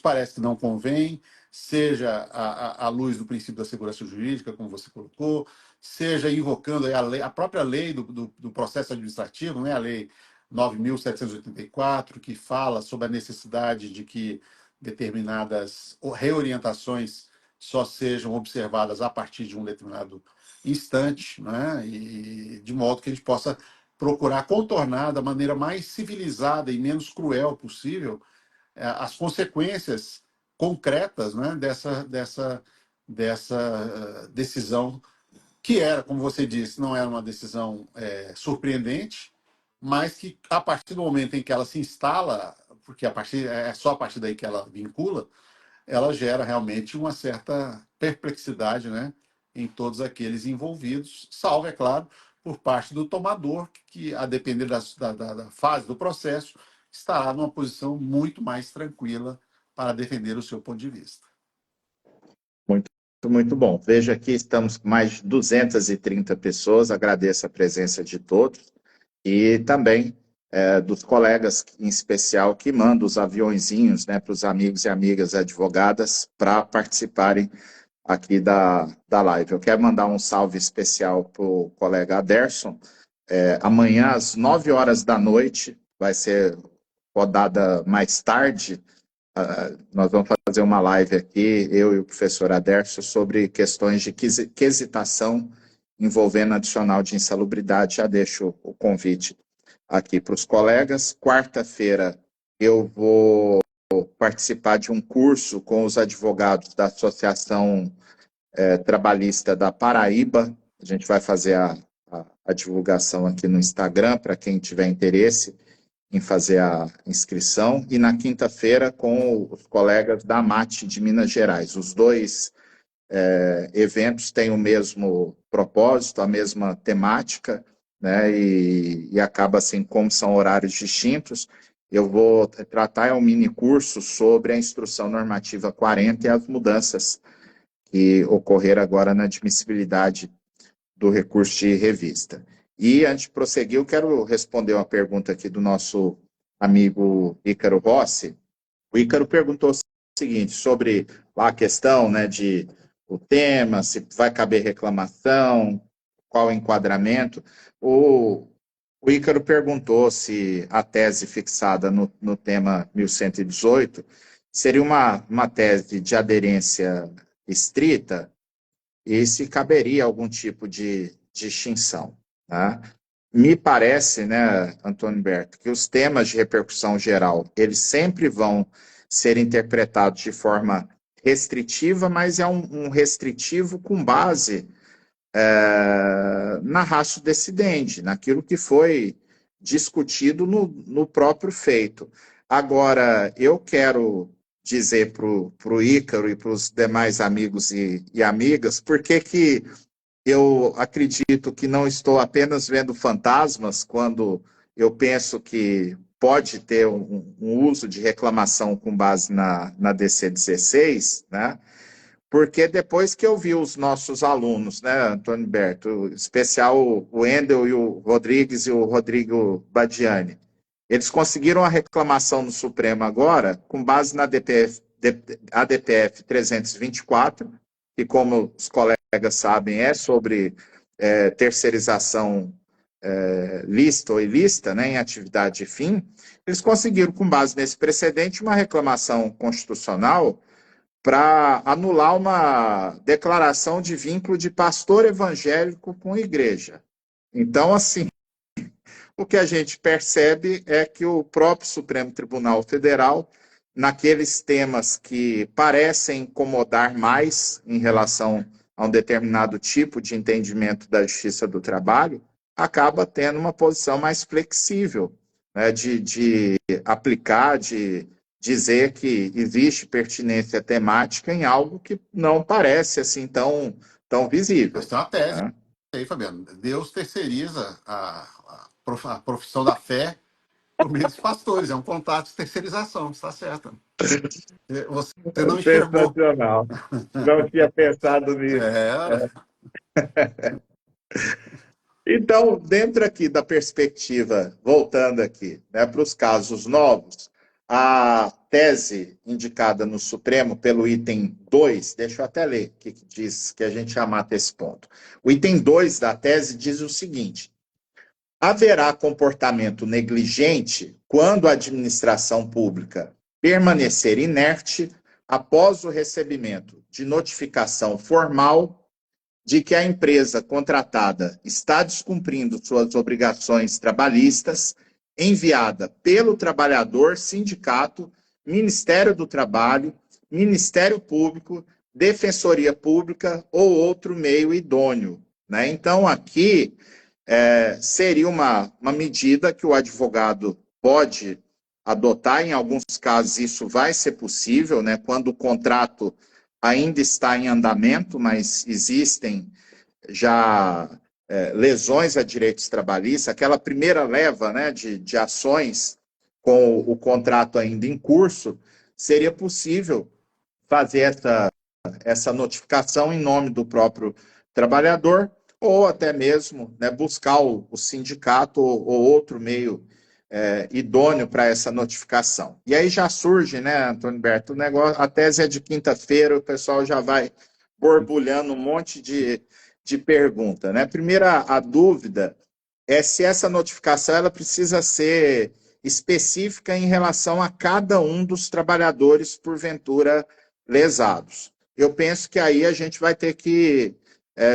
[SPEAKER 2] parece que não convém, seja à luz do princípio da segurança jurídica, como você colocou, seja invocando a própria lei do processo administrativo, né? A lei 9.784, que fala sobre a necessidade de que determinadas reorientações só sejam observadas a partir de um determinado instante, né? E de modo que a gente possa procurar contornar da maneira mais civilizada e menos cruel possível as consequências concretas, né, dessa decisão, que era, como você disse, não era uma decisão surpreendente, mas que, a partir do momento em que ela se instala, porque é só a partir daí que ela vincula, ela gera realmente uma certa perplexidade, né, em todos aqueles envolvidos, salvo, é claro, por parte do tomador, que, a depender da fase do processo, estará numa posição muito mais tranquila para defender o seu ponto de vista.
[SPEAKER 1] Muito, muito bom. Veja aqui, estamos com mais de 230 pessoas, agradeço a presença de todos e também dos colegas, em especial, que mandam os aviõezinhos, né, para os amigos e amigas advogadas para participarem aqui da live. Eu quero mandar um salve especial para o colega Aderson. Amanhã, às 9 horas da noite, vai ser rodada mais tarde. Nós vamos fazer uma live aqui, eu e o professor Aderson, sobre questões de quesitação envolvendo adicional de insalubridade. Já deixo o convite aqui para os colegas. Quarta-feira eu vou participar de um curso com os advogados da Associação Trabalhista da Paraíba. A gente vai fazer a divulgação aqui no Instagram para quem tiver interesse em fazer a inscrição. E na quinta-feira com os colegas da AMAT de Minas Gerais. Os dois eventos têm o mesmo propósito, a mesma temática, né? E acaba assim, como são horários distintos, eu vou tratar um mini curso sobre a Instrução Normativa 40 e as mudanças que ocorreram agora na admissibilidade do recurso de revista. E antes de prosseguir, eu quero responder uma pergunta aqui do nosso amigo Ícaro Rossi. O Ícaro perguntou o seguinte, sobre a questão, né, de o tema, se vai caber reclamação, qual o enquadramento. O Ícaro perguntou se a tese fixada no tema 1118 seria uma tese de aderência estrita e se caberia algum tipo de distinção. Tá? Me parece, né, Antônio Berto, que os temas de repercussão geral, eles sempre vão ser interpretados de forma restritiva, mas é um restritivo com base na ratio decidendi, naquilo que foi discutido no próprio feito. Agora, eu quero dizer para o Ícaro e para os demais amigos e amigas, por que eu acredito que não estou apenas vendo fantasmas quando eu penso que pode ter um uso de reclamação com base na DC 16, né? Porque depois que eu vi os nossos alunos, né, Antônio Berto, em especial o Wendel e o Rodrigues e o Rodrigo Badiani, eles conseguiram a reclamação no Supremo agora, com base na ADPF 324, que, como os colegas sabem, é sobre terceirização lícita ou ilícita, né, em atividade de fim. Eles conseguiram, com base nesse precedente, uma reclamação constitucional para anular uma declaração de vínculo de pastor evangélico com a igreja. Então, assim, o que a gente percebe é que o próprio Supremo Tribunal Federal, naqueles temas que parecem incomodar mais em relação a um determinado tipo de entendimento da justiça do trabalho, acaba tendo uma posição mais flexível, né, de aplicar, de dizer que existe pertinência temática em algo que não parece assim tão
[SPEAKER 2] Mas
[SPEAKER 1] visível,
[SPEAKER 2] tem uma tese
[SPEAKER 1] né?
[SPEAKER 2] aí, Fabiano. Deus terceiriza a profissão da fé por meio dos pastores. É um contrato de terceirização, está certo. Você não enxergou.
[SPEAKER 1] Sensacional. Não tinha pensado nisso.
[SPEAKER 2] Era.
[SPEAKER 1] Então, dentro aqui da perspectiva, voltando aqui, né, para os casos novos, a tese indicada no Supremo pelo item 2, deixa eu até ler o que diz, que a gente já mata esse ponto. O item 2 da tese diz o seguinte: haverá comportamento negligente quando a administração pública permanecer inerte após o recebimento de notificação formal de que a empresa contratada está descumprindo suas obrigações trabalhistas, enviada pelo trabalhador, sindicato, Ministério do Trabalho, Ministério Público, Defensoria Pública ou outro meio idôneo, né? Então, aqui seria uma medida que o advogado pode adotar, em alguns casos isso vai ser possível, né? Quando o contrato ainda está em andamento, mas existem já lesões a direitos trabalhistas, aquela primeira leva, né, de ações com o contrato ainda em curso, seria possível fazer essa notificação em nome do próprio trabalhador, ou até mesmo, né, buscar o sindicato ou outro meio idôneo para essa notificação. E aí já surge, né, Antônio Berto, o negócio, a tese é de quinta-feira, o pessoal já vai borbulhando um monte de pergunta, né? Primeira, a dúvida é se essa notificação ela precisa ser específica em relação a cada um dos trabalhadores, porventura, lesados. Eu penso que aí a gente vai ter que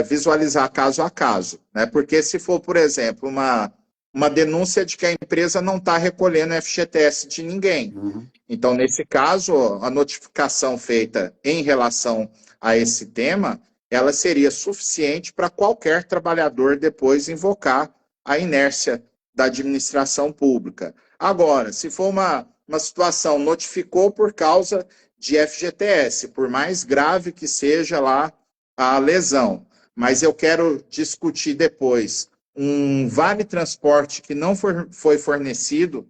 [SPEAKER 1] visualizar caso a caso, né? Porque se for, por exemplo, uma denúncia de que a empresa não está recolhendo FGTS de ninguém.
[SPEAKER 2] Uhum.
[SPEAKER 1] Então, nesse caso, a notificação feita em relação a esse tema, ela seria suficiente para qualquer trabalhador depois invocar a inércia da administração pública. Agora, se for uma situação, notificou por causa de FGTS, por mais grave que seja lá a lesão, mas eu quero discutir depois um vale transporte que não foi fornecido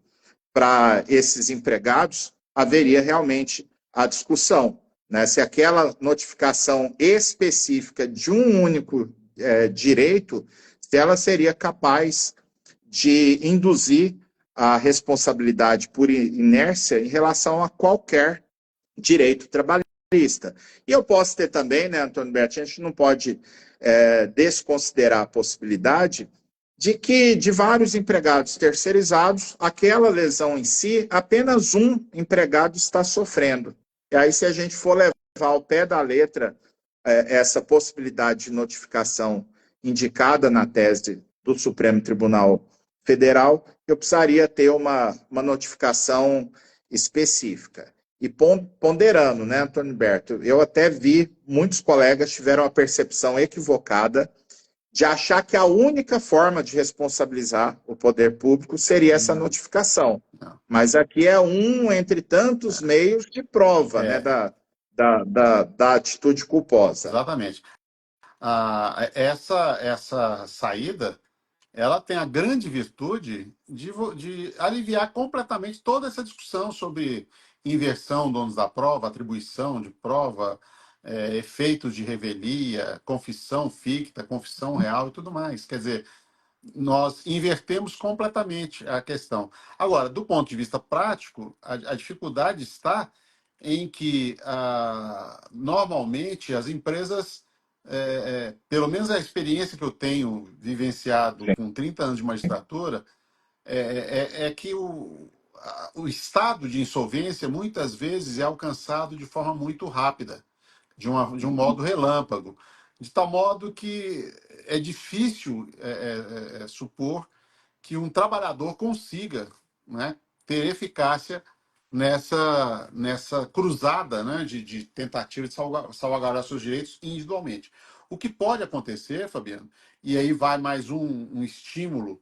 [SPEAKER 1] para esses empregados, haveria realmente a discussão, né? Se aquela notificação específica de um único direito, se ela seria capaz de induzir a responsabilidade por inércia em relação a qualquer direito trabalhista. E eu posso ter também, né, Antônio Berti, a gente não pode desconsiderar a possibilidade de que de vários empregados terceirizados, aquela lesão em si, apenas um empregado está sofrendo. E aí, se a gente for levar ao pé da letra essa possibilidade de notificação indicada na tese do Supremo Tribunal Federal, eu precisaria ter uma notificação específica. E ponderando, né, Antônio Berto, eu até vi muitos colegas tiveram a percepção equivocada de achar que a única forma de responsabilizar o poder público seria essa
[SPEAKER 2] Não,
[SPEAKER 1] notificação.
[SPEAKER 2] não.
[SPEAKER 1] Mas aqui é um entre tantos meios de prova, né,
[SPEAKER 2] É,
[SPEAKER 1] da atitude culposa.
[SPEAKER 2] exatamente. Essa saída, ela tem a grande virtude de aliviar completamente toda essa discussão sobre inversão, donos da prova, atribuição de prova, efeitos de revelia, confissão ficta, confissão real e tudo mais. Quer dizer, nós invertemos completamente a questão. Agora, do ponto de vista prático, a dificuldade está em que, normalmente, as empresas, pelo menos a experiência que eu tenho vivenciado
[SPEAKER 1] Sim.
[SPEAKER 2] com 30 anos de magistratura, é que o estado de insolvência, muitas vezes, é alcançado de forma muito rápida, de um modo relâmpago, de tal modo que é difícil supor que um trabalhador consiga, né, ter eficácia nessa cruzada, né, de tentativa de salvaguardar seus direitos individualmente. O que pode acontecer, Fabiano, e aí vai mais um estímulo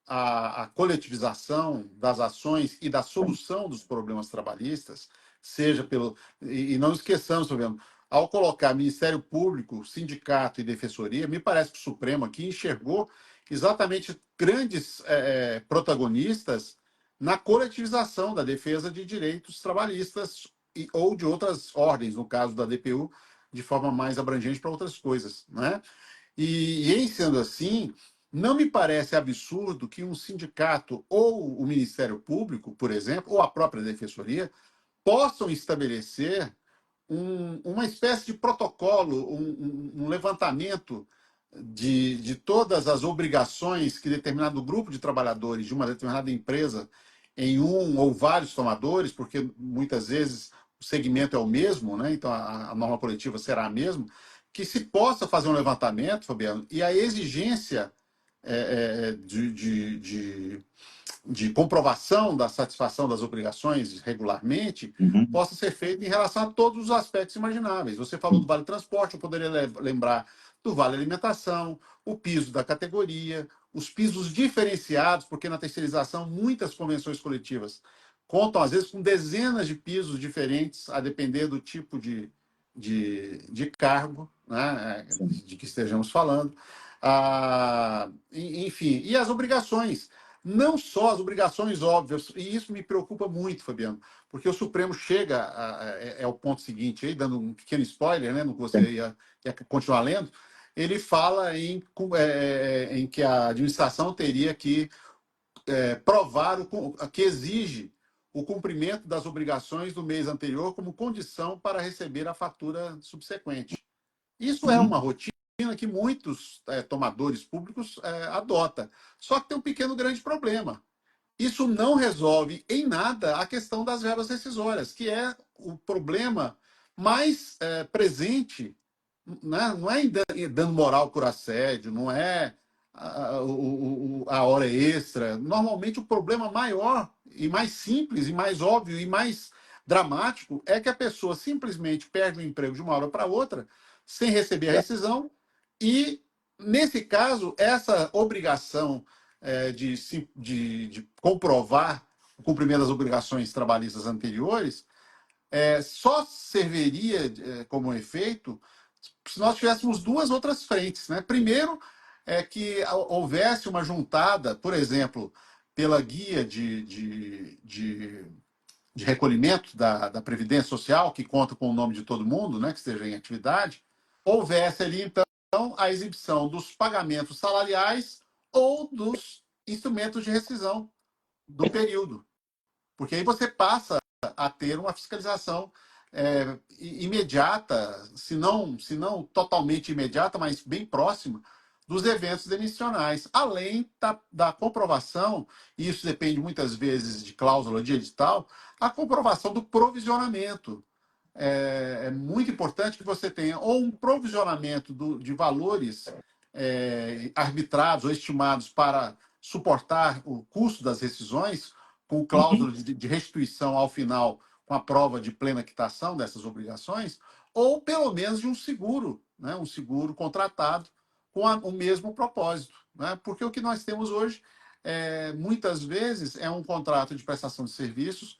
[SPEAKER 2] a coletivização das ações e da solução dos problemas trabalhistas, seja pelo. E não esqueçamos, Fabiano, ao colocar Ministério Público, Sindicato e Defensoria, me parece que o Supremo aqui enxergou exatamente grandes protagonistas na coletivização da defesa de direitos trabalhistas ou de outras ordens, no caso da DPU, de forma mais abrangente para outras coisas, né? E em sendo assim, não me parece absurdo que um sindicato ou o Ministério Público, por exemplo, ou a própria Defensoria, possam estabelecer uma espécie de protocolo, um levantamento de todas as obrigações que determinado grupo de trabalhadores de uma determinada empresa, em um ou vários tomadores, porque muitas vezes o segmento é o mesmo, né? Então a norma coletiva será a mesma, que se possa fazer um levantamento, Fabiano, e a exigência de comprovação da satisfação das obrigações regularmente
[SPEAKER 1] Uhum.
[SPEAKER 2] possa ser feita em relação a todos os aspectos imagináveis. Você falou do Vale Transporte, eu poderia lembrar do Vale Alimentação, o piso da categoria, os pisos diferenciados, porque na terceirização muitas convenções coletivas contam, às vezes, com dezenas de pisos diferentes, a depender do tipo de cargo, né,
[SPEAKER 1] Sim.
[SPEAKER 2] de que estejamos falando. Enfim, e as obrigações. Não só as obrigações óbvias, e isso me preocupa muito, Fabiano, porque o Supremo chega, é o ponto seguinte, aí, dando um pequeno spoiler, né, no que você ia continuar lendo, ele fala em que a administração teria que provar que exige o cumprimento das obrigações do mês anterior como condição para receber a fatura subsequente. Isso é
[SPEAKER 1] Uhum.
[SPEAKER 2] uma rotina que muitos tomadores públicos adotam. Só que tem um pequeno grande problema. Isso não resolve em nada a questão das verbas rescisórias, que é o problema mais presente, né? Não é em dano moral por assédio, não é a hora extra. Normalmente, o problema maior e mais simples, e mais óbvio, e mais dramático é que a pessoa simplesmente perde o emprego de uma hora para outra, sem receber a rescisão, e, nesse caso, essa obrigação de comprovar o cumprimento das obrigações trabalhistas anteriores só serviria como efeito se nós tivéssemos duas outras frentes, né? Primeiro, que houvesse uma juntada, por exemplo, pela guia de recolhimento da Previdência Social, que conta com o nome de todo mundo, né, que esteja em atividade, houvesse ali, então, a exibição dos pagamentos salariais ou dos instrumentos de rescisão do período. Porque aí você passa a ter uma fiscalização imediata, se não totalmente imediata, mas bem próxima dos eventos demissionais, além da comprovação, e isso depende muitas vezes de cláusula de edital, a comprovação do provisionamento. É muito importante que você tenha ou um provisionamento de valores arbitrados ou estimados para suportar o custo das rescisões, com
[SPEAKER 1] Uhum.
[SPEAKER 2] cláusula de restituição ao final, com a prova de plena quitação dessas obrigações, ou pelo menos de um seguro, né? Um seguro contratado com o mesmo propósito. Né? Porque o que nós temos hoje, muitas vezes, é um contrato de prestação de serviços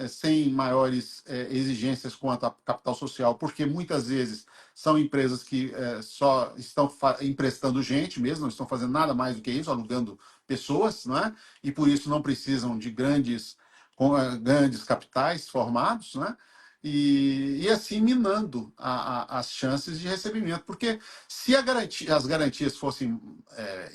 [SPEAKER 2] sem maiores exigências quanto a capital social, porque muitas vezes são empresas que só estão emprestando gente mesmo, não estão fazendo nada mais do que isso, alugando pessoas, não é? E por isso não precisam de grandes capitais formados, né? E assim minando as chances de recebimento. Porque se as garantias fossem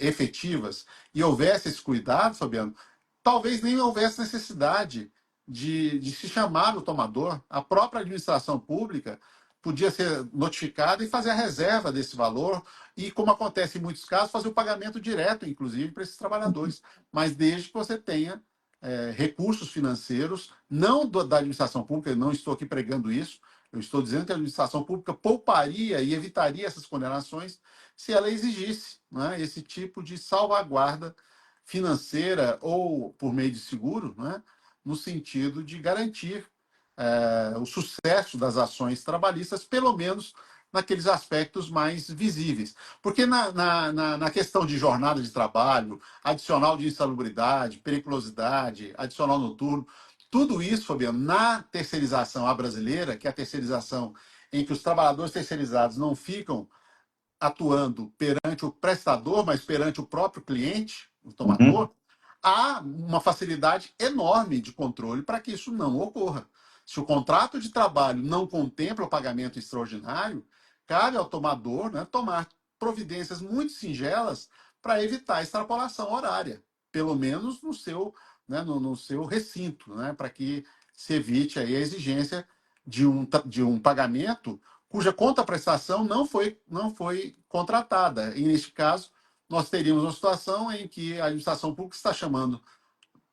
[SPEAKER 2] efetivas e houvesse esse cuidado, Fabiano, talvez nem houvesse necessidade de se chamar o tomador. A própria administração pública podia ser notificada e fazer a reserva desse valor e, como acontece em muitos casos, fazer o pagamento direto, inclusive, para esses trabalhadores. Mas desde que você tenha recursos financeiros, não da administração pública, eu não estou aqui pregando isso, eu estou dizendo que a administração pública pouparia e evitaria essas condenações se ela exigisse, né, esse tipo de salvaguarda financeira ou por meio de seguro, né, no sentido de garantir o sucesso das ações trabalhistas, pelo menos naqueles aspectos mais visíveis. Porque na questão de jornada de trabalho, adicional de insalubridade, periculosidade, adicional noturno, tudo isso, Fabiano, na terceirização à brasileira, que é a terceirização em que os trabalhadores terceirizados não ficam atuando perante o prestador, mas perante o próprio cliente, o
[SPEAKER 1] Uhum,
[SPEAKER 2] tomador, há uma facilidade enorme de controle para que isso não ocorra. Se o contrato de trabalho não contempla o pagamento extraordinário, cabe ao tomador, né, tomar providências muito singelas para evitar a extrapolação horária, pelo menos no seu, né, no seu recinto, né, para que se evite aí a exigência de um pagamento cuja contraprestação não foi contratada. E, neste caso, nós teríamos uma situação em que a administração pública está chamando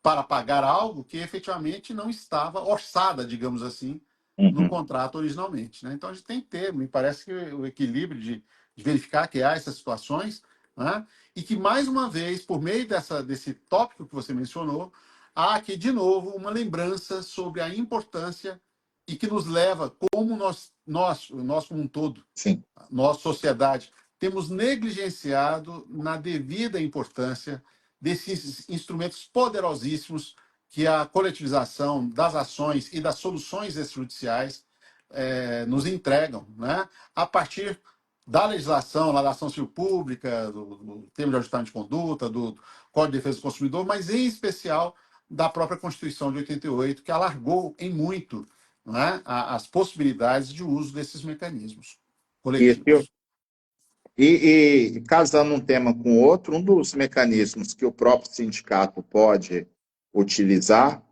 [SPEAKER 2] para pagar algo que efetivamente não estava orçada, digamos assim, no
[SPEAKER 1] uhum.
[SPEAKER 2] contrato originalmente. Né? Então, a gente tem que ter, me parece que o equilíbrio de verificar que há essas situações, né? E que, mais uma vez, por meio desse tópico que você mencionou, há aqui, de novo, uma lembrança sobre a importância e que nos leva, como nós como um todo,
[SPEAKER 1] Sim.
[SPEAKER 2] nossa sociedade, temos negligenciado na devida importância desses instrumentos poderosíssimos que a coletivização das ações e das soluções extrajudiciais nos entregam, né? A partir da legislação, lá da ação civil pública, do termo de ajustamento de conduta, do Código de Defesa do Consumidor, mas em especial da própria Constituição de 88, que alargou em muito, né, as possibilidades de uso desses mecanismos
[SPEAKER 1] Isso.
[SPEAKER 2] coletivos.
[SPEAKER 1] E casando um tema com o outro, um dos mecanismos que o próprio sindicato pode utilizar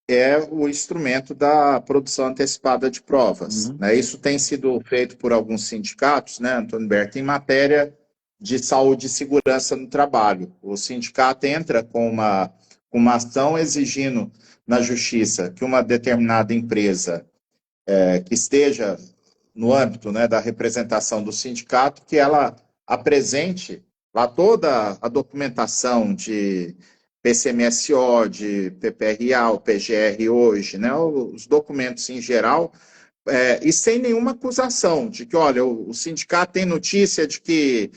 [SPEAKER 1] é o instrumento da produção antecipada de provas.
[SPEAKER 2] Uhum.
[SPEAKER 1] Né? Isso tem sido feito por alguns sindicatos, né, Antônio Berta, em matéria de saúde e segurança no trabalho. O sindicato entra com uma ação exigindo na justiça que uma determinada empresa que esteja no âmbito, né, da representação do sindicato, que ela apresente lá toda a documentação de PCMSO, de PPRA, o PGR hoje, né, os documentos em geral, e sem nenhuma acusação de que, olha, o sindicato tem notícia de que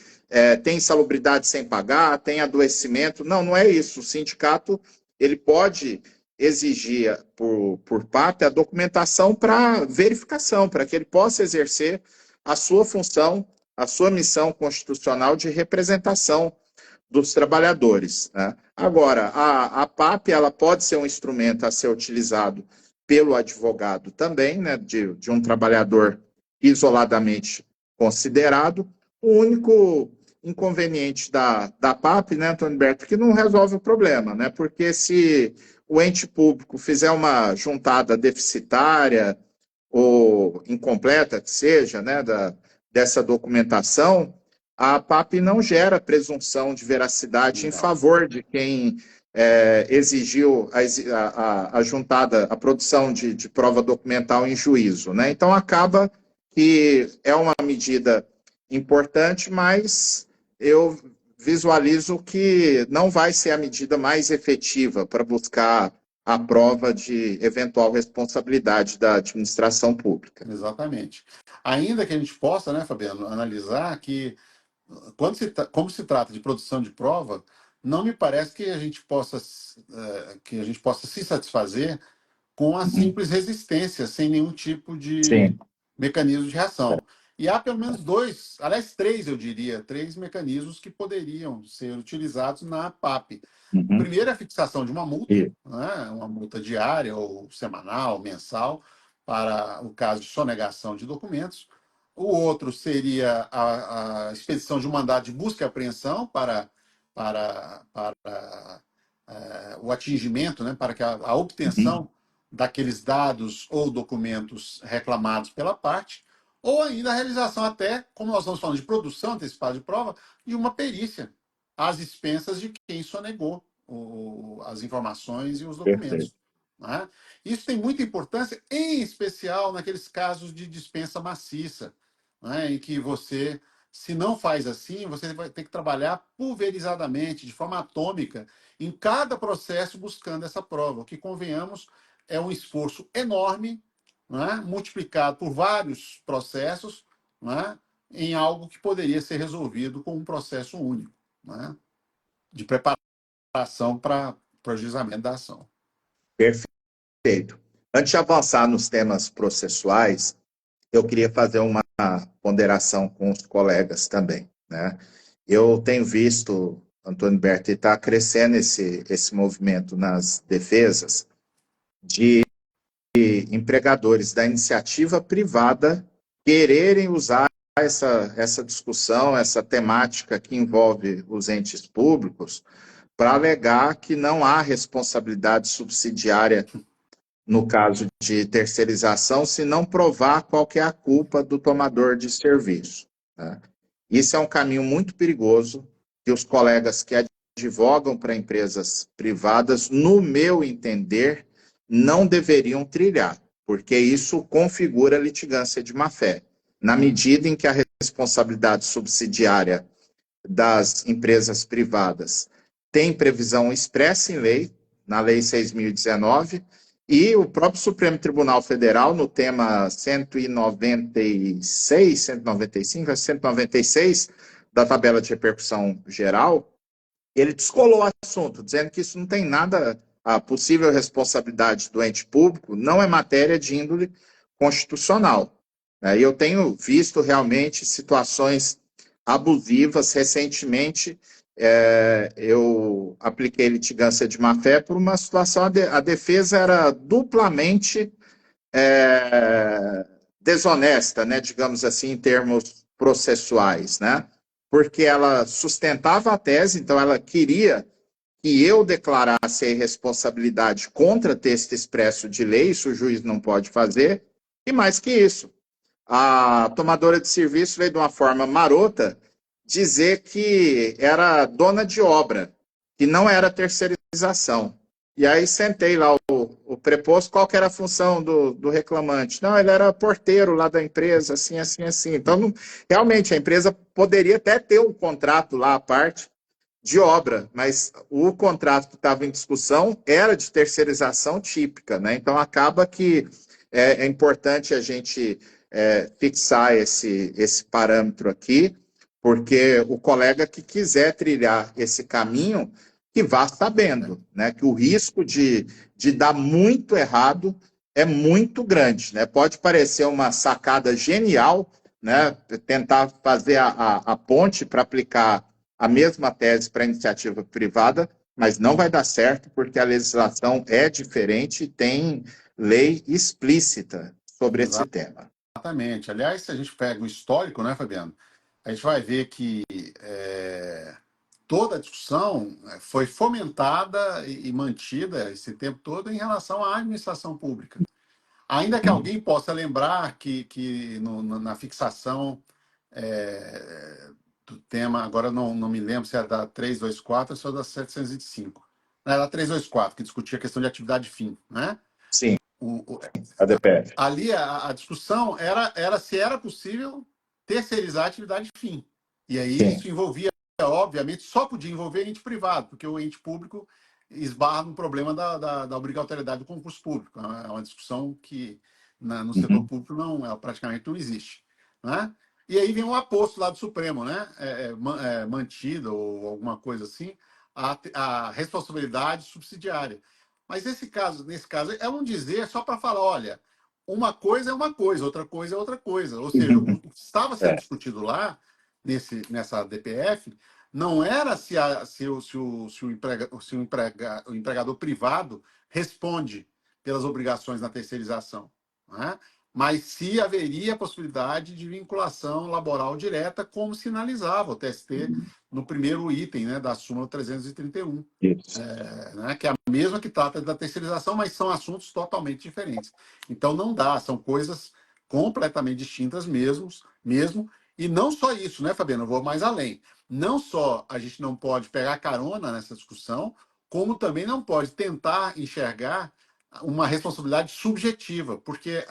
[SPEAKER 1] tem insalubridade sem pagar, tem adoecimento. Não, não é isso. O sindicato ele pode exigir por parte a documentação para verificação, para que ele possa exercer a sua função, a sua missão constitucional de representação dos trabalhadores. Né? Agora, a PAP ela pode ser um instrumento a ser utilizado pelo advogado também, né, de um trabalhador isoladamente considerado. O único inconveniente da PAP, né, Antônio Berto, que não resolve o problema, né, porque se o ente público fizer uma juntada deficitária ou incompleta que seja, né, dessa documentação, a PAP não gera presunção de veracidade em
[SPEAKER 2] Legal.
[SPEAKER 1] favor de quem exigiu a juntada, a produção de prova documental em juízo. Né? Então, acaba que é uma medida importante, mas eu visualizo que não vai ser a medida mais efetiva para buscar a prova de eventual responsabilidade da administração pública.
[SPEAKER 2] Exatamente. Ainda que a gente possa, né, Fabiano, analisar que, como se trata de produção de prova, não me parece que a gente possa se satisfazer com a
[SPEAKER 1] Uhum.
[SPEAKER 2] simples resistência, sem nenhum tipo de
[SPEAKER 1] Sim.
[SPEAKER 2] mecanismo de reação. E há pelo menos dois, aliás, três, eu diria, três mecanismos que poderiam ser utilizados na PAP. O
[SPEAKER 1] Uhum.
[SPEAKER 2] primeiro é a fixação de uma multa,
[SPEAKER 1] E,
[SPEAKER 2] né, uma multa diária ou semanal, mensal, para o caso de sonegação de documentos. O outro seria a expedição de um mandado de busca e apreensão para o atingimento, né, para que a
[SPEAKER 1] uhum.
[SPEAKER 2] obtenção daqueles dados ou documentos reclamados pela parte, ou ainda a realização até, como nós estamos falando de produção antecipada de prova, de uma perícia às expensas de quem sonegou as informações e os
[SPEAKER 1] Perfeito.
[SPEAKER 2] documentos. Né? Isso tem muita importância, em especial naqueles casos de dispensa maciça, né? Em que você, se não faz assim, você vai ter que trabalhar pulverizadamente, de forma atômica, em cada processo buscando essa prova. O que, convenhamos, é um esforço enorme, né? Multiplicado por vários processos, não é, em algo que poderia ser resolvido com um processo único, não é, de preparação para o ajuizamento da ação.
[SPEAKER 1] Perfeito. Antes de avançar nos temas processuais, eu queria fazer uma ponderação com os colegas também, né? Eu tenho visto, Antônio Berti, está crescendo esse movimento nas defesas de empregadores da iniciativa privada quererem usar essa discussão, essa temática que envolve os entes públicos, para alegar que não há responsabilidade subsidiária no caso de terceirização, se não provar qual que é a culpa do tomador de serviço. Tá? Isso é um caminho muito perigoso que os colegas que advogam para empresas privadas, no meu entender, não deveriam trilhar, porque isso configura litigância de má-fé. Na medida em que a responsabilidade subsidiária das empresas privadas tem previsão expressa em lei, na Lei 6.019, e o próprio Supremo Tribunal Federal, no tema 196, 195, 196 da tabela de repercussão geral, ele descolou o assunto, dizendo que isso não tem nada, a possível responsabilidade do ente público não é matéria de índole constitucional. E eu tenho visto realmente situações abusivas. Recentemente, eu apliquei litigância de má-fé por uma situação, a defesa era duplamente desonesta, né, digamos assim, em termos processuais, né? Porque ela sustentava a tese, então ela queria que eu declarasse a irresponsabilidade contra texto expresso de lei, isso o juiz não pode fazer, e mais que isso, a tomadora de serviço veio de uma forma marota dizer que era dona de obra, que não era terceirização. E aí sentei lá o preposto, qual que era a função do reclamante? Não, ele era porteiro lá da empresa, assim, assim, assim. Então, realmente, a empresa poderia até ter um contrato lá à parte de obra, mas o contrato que estava em discussão era de terceirização típica, né? Então, acaba que é importante a gente fixar esse parâmetro aqui, porque o colega que quiser trilhar esse caminho, que vá sabendo, né, que o risco de dar muito errado é muito grande, né? Pode parecer uma sacada genial, né, tentar fazer a ponte para aplicar a mesma tese para a iniciativa privada, mas não vai dar certo, porque a legislação é diferente e tem lei explícita sobre esse tema.
[SPEAKER 2] Exatamente. Aliás, se a gente pega o histórico, né, Fabiano, a gente vai ver que toda a discussão foi fomentada e mantida esse tempo todo em relação à administração pública. Ainda que alguém possa lembrar que na fixação do tema, agora não me lembro se é da 324 ou se é da 705. Era da 324, que discutia a questão de atividade fim, né?
[SPEAKER 1] Sim,
[SPEAKER 2] O,
[SPEAKER 1] a DPF.
[SPEAKER 2] ali a discussão era se era possível terceirizar a atividade fim. E aí
[SPEAKER 1] Sim.
[SPEAKER 2] isso envolvia, obviamente, só podia envolver ente privado, porque o ente público esbarra no problema da obrigatoriedade do concurso público. É uma discussão que no setor público praticamente não existe. Né? E aí vem um aposto lá do Supremo, né? Mantida ou alguma coisa assim, a responsabilidade subsidiária. Mas nesse caso, é um dizer só para falar, olha, uma coisa é uma coisa, outra coisa é outra coisa. Ou seja, o que estava sendo discutido lá, nessa DPF, não era o empregador privado responde pelas obrigações na terceirização, né? Mas se haveria a possibilidade de vinculação laboral direta, como sinalizava o TST no primeiro item, né, da súmula 331.
[SPEAKER 1] Isso.
[SPEAKER 2] Né, que é a mesma que trata da terceirização, mas são assuntos totalmente diferentes. Então não dá, são coisas completamente distintas mesmo. E não só isso, né, Fabiano? Eu vou mais além. Não só a gente não pode pegar carona nessa discussão, como também não pode tentar enxergar uma responsabilidade subjetiva, porque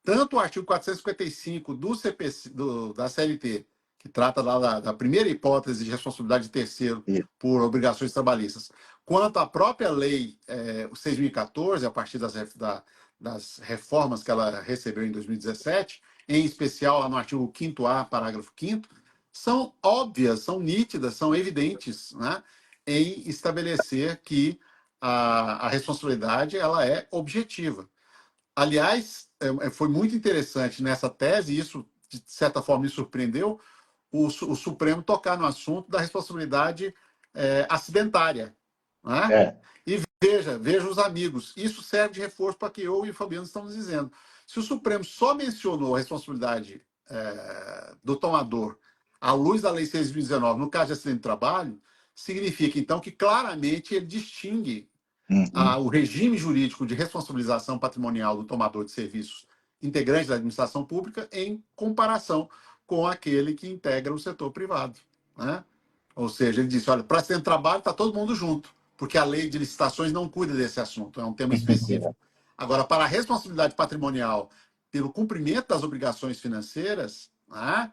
[SPEAKER 2] tanto o artigo 455 do CPC, da CLT, que trata lá da primeira hipótese de responsabilidade de terceiro por obrigações trabalhistas, quanto à própria lei 6.014, a partir das reformas que ela recebeu em 2017, em especial lá no artigo 5º-A, parágrafo 5º, são óbvias, são nítidas, são evidentes, né, em estabelecer que a responsabilidade ela é objetiva. Aliás, foi muito interessante nessa tese, e isso, de certa forma, me surpreendeu, o Supremo tocar no assunto da responsabilidade acidentária. Né?
[SPEAKER 1] É.
[SPEAKER 2] E veja os amigos, isso serve de reforço para que eu e o Fabiano estamos dizendo. Se o Supremo só mencionou a responsabilidade do tomador à luz da Lei 6.019, no caso de acidente de trabalho, significa, então, que claramente ele distingue o regime jurídico de responsabilização patrimonial do tomador de serviços integrante da administração pública em comparação com aquele que integra o setor privado. Né? Ou seja, ele disse, olha, para acidente de trabalho está todo mundo junto, porque a lei de licitações não cuida desse assunto, é um tema específico. Agora, para a responsabilidade patrimonial pelo cumprimento das obrigações financeiras, né,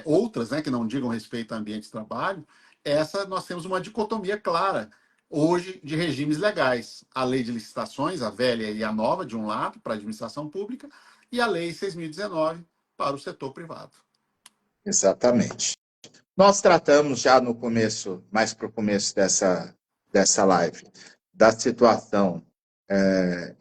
[SPEAKER 2] outras, né, que não digam respeito ao ambiente de trabalho, essa nós temos uma dicotomia clara hoje de regimes legais. A lei de licitações, a velha e a nova, de um lado, para a administração pública, e a lei 6.019 para o setor privado.
[SPEAKER 1] Exatamente. Nós tratamos já no começo, mais para o começo dessa live, da situação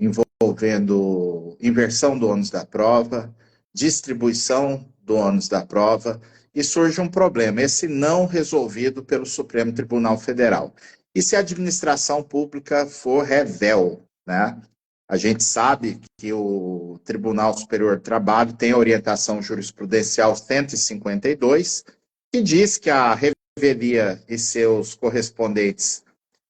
[SPEAKER 1] envolvendo inversão do ônus da prova, distribuição do ônus da prova, e surge um problema, esse não resolvido pelo Supremo Tribunal Federal. E se a administração pública for revel, né? A gente sabe que o Tribunal Superior do Trabalho tem a orientação jurisprudencial 152, que diz que a revelia e seus correspondentes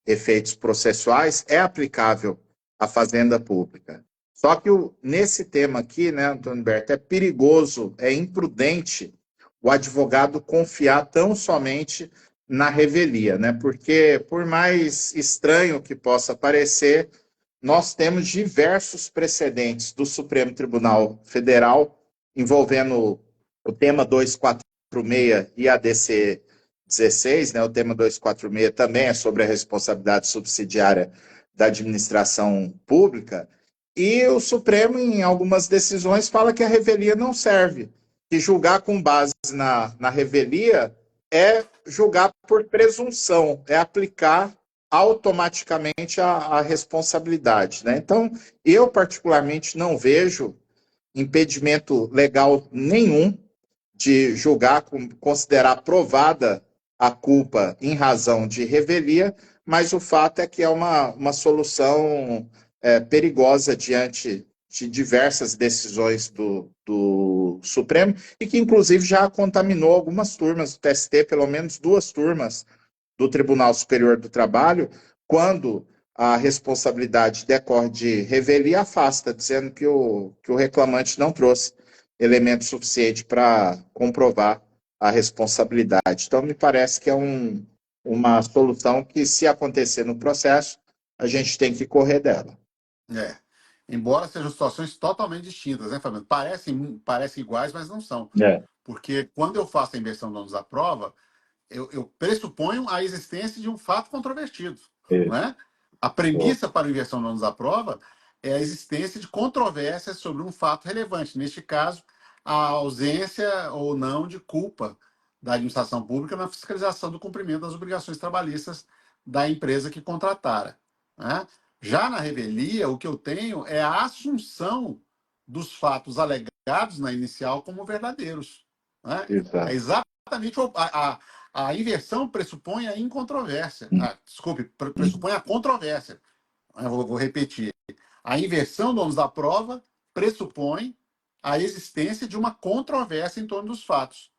[SPEAKER 1] efeitos processuais é aplicável à fazenda pública. Só que nesse tema aqui, né, Antônio Berto, é perigoso, é imprudente o advogado confiar tão somente na revelia, né? Porque, por mais estranho que possa parecer, nós temos diversos precedentes do Supremo Tribunal Federal envolvendo o tema 246 e a DC 16, né? O tema 246 também é sobre a responsabilidade subsidiária da administração pública, e o Supremo, em algumas decisões, fala que a revelia não serve, que julgar com base na revelia é julgar por presunção, é aplicar automaticamente a responsabilidade. Né? Então, eu particularmente não vejo impedimento legal nenhum de julgar, considerar provada a culpa em razão de revelia, mas o fato é que é uma solução perigosa diante de diversas decisões do Supremo, e que inclusive já contaminou algumas turmas do TST, pelo menos 2 turmas do Tribunal Superior do Trabalho, quando a responsabilidade decorre de revelia, afasta, dizendo que o reclamante não trouxe elemento suficiente para comprovar a responsabilidade. Então, me parece que é uma solução que, se acontecer no processo, a gente tem que correr dela.
[SPEAKER 2] Embora sejam situações totalmente distintas, né, Fabiano? Parecem iguais, mas não são. Porque quando eu faço a inversão do ônus da prova, eu pressuponho a existência de um fato controvertido. Né? A premissa para a inversão do ônus da prova é a existência de controvérsia sobre um fato relevante. Neste caso, a ausência ou não de culpa da administração pública na fiscalização do cumprimento das obrigações trabalhistas da empresa que contratara. Né? Já na revelia, o que eu tenho é a assunção dos fatos alegados na inicial como verdadeiros. Né? É exatamente a inversão pressupõe a incontrovérsia. Desculpe, pressupõe a controvérsia. Eu vou repetir. A inversão do ônus da prova pressupõe a existência de uma controvérsia em torno dos fatos.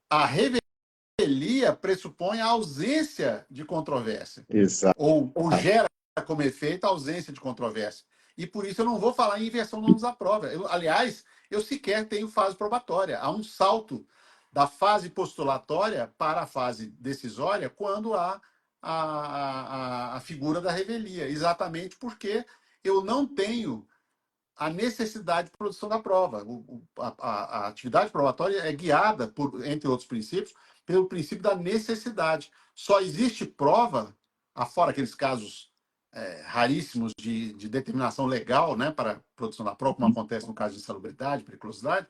[SPEAKER 2] A revelia pressupõe a ausência de controvérsia. Ou gera como efeito a ausência de controvérsia. E por isso eu não vou falar em inversão do ônus da prova. Aliás, eu sequer tenho fase probatória. Há um salto da fase postulatória para a fase decisória quando há a figura da revelia. Exatamente porque eu não tenho a necessidade de produção da prova. A atividade probatória é guiada, entre outros princípios, pelo princípio da necessidade. Só existe prova, afora aqueles casos raríssimos de determinação legal, né, para a produção da prova, como acontece no caso de insalubridade, periculosidade,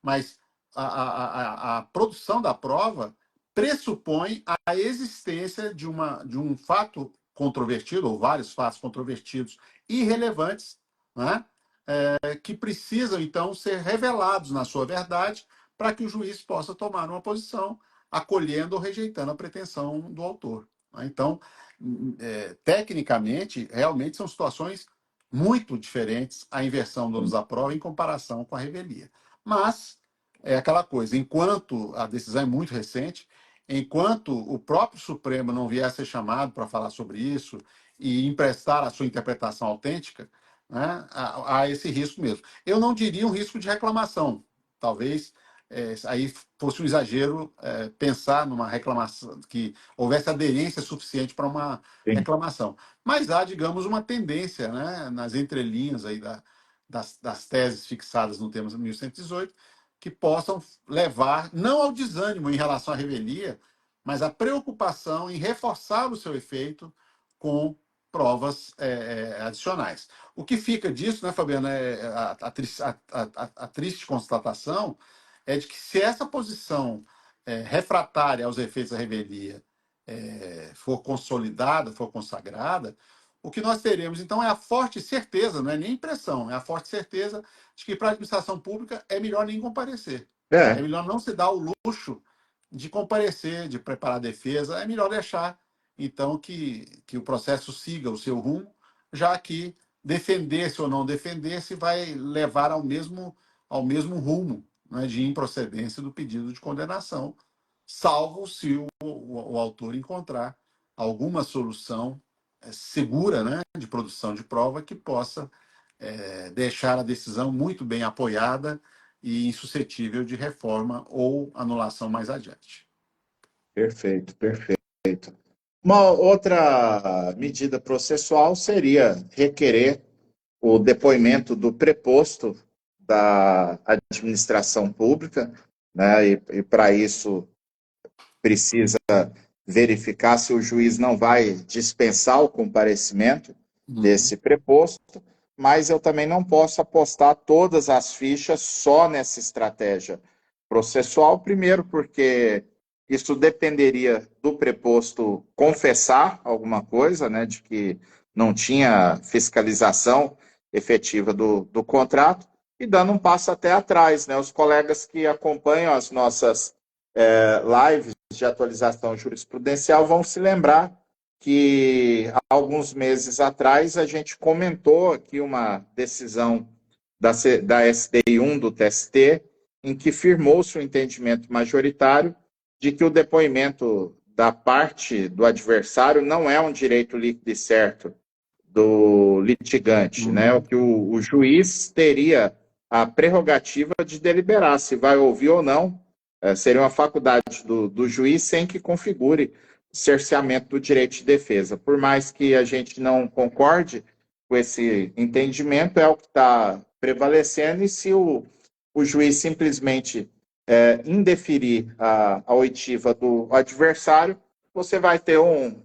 [SPEAKER 2] mas a produção da prova pressupõe a existência de um fato controvertido, ou vários fatos controvertidos irrelevantes, né? Que precisam, então, ser revelados na sua verdade para que o juiz possa tomar uma posição acolhendo ou rejeitando a pretensão do autor. Né? Então, tecnicamente, realmente são situações muito diferentes a inversão do ônus da prova em comparação com a revelia. Mas é aquela coisa, enquanto a decisão é muito recente, enquanto o próprio Supremo não vier a ser chamado para falar sobre isso e emprestar a sua interpretação autêntica, né, há esse risco mesmo. Eu não diria um risco de reclamação. Talvez aí fosse um exagero pensar numa reclamação, que houvesse aderência suficiente para uma
[SPEAKER 1] Sim.
[SPEAKER 2] reclamação. Mas há, digamos, uma tendência, né, nas entrelinhas aí das teses fixadas no tema 1118, que possam levar, não ao desânimo em relação à revelia, mas à preocupação em reforçar o seu efeito com provas adicionais. O que fica disso, né, Fabiana, a triste constatação é de que se essa posição refratária aos efeitos da revelia for consolidada, for consagrada, o que nós teremos, então, é a forte certeza, não é nem impressão, é a forte certeza de que para a administração pública é melhor nem comparecer. É
[SPEAKER 1] É,
[SPEAKER 2] melhor não se dar o luxo de comparecer, de preparar a defesa, é melhor deixar, então, que o processo siga o seu rumo, já que defender-se ou não defender-se vai levar ao mesmo rumo, né, de improcedência do pedido de condenação, salvo se o autor encontrar alguma solução segura, né, de produção de prova que possa deixar a decisão muito bem apoiada e insuscetível de reforma ou anulação mais adiante.
[SPEAKER 1] perfeito, perfeito. Uma outra medida processual seria requerer o depoimento do preposto da administração pública, né? E para isso precisa verificar se o juiz não vai dispensar o comparecimento
[SPEAKER 2] Uhum.
[SPEAKER 1] desse preposto, mas eu também não posso apostar todas as fichas só nessa estratégia processual, primeiro porque isso dependeria do preposto confessar alguma coisa, né, de que não tinha fiscalização efetiva do contrato, e dando um passo até atrás, né, os colegas que acompanham as nossas lives de atualização jurisprudencial vão se lembrar que há alguns meses atrás a gente comentou aqui uma decisão da SDI1 do TST, em que firmou-se o entendimento majoritário de que o depoimento da parte do adversário não é um direito líquido e certo do litigante, né? O
[SPEAKER 2] Uhum.
[SPEAKER 1] que o juiz teria a prerrogativa de deliberar se vai ouvir ou não, seria uma faculdade do juiz sem que configure cerceamento do direito de defesa. Por mais que a gente não concorde com esse entendimento, é o que está prevalecendo, e se o juiz simplesmente indeferir a oitiva do adversário, você vai ter um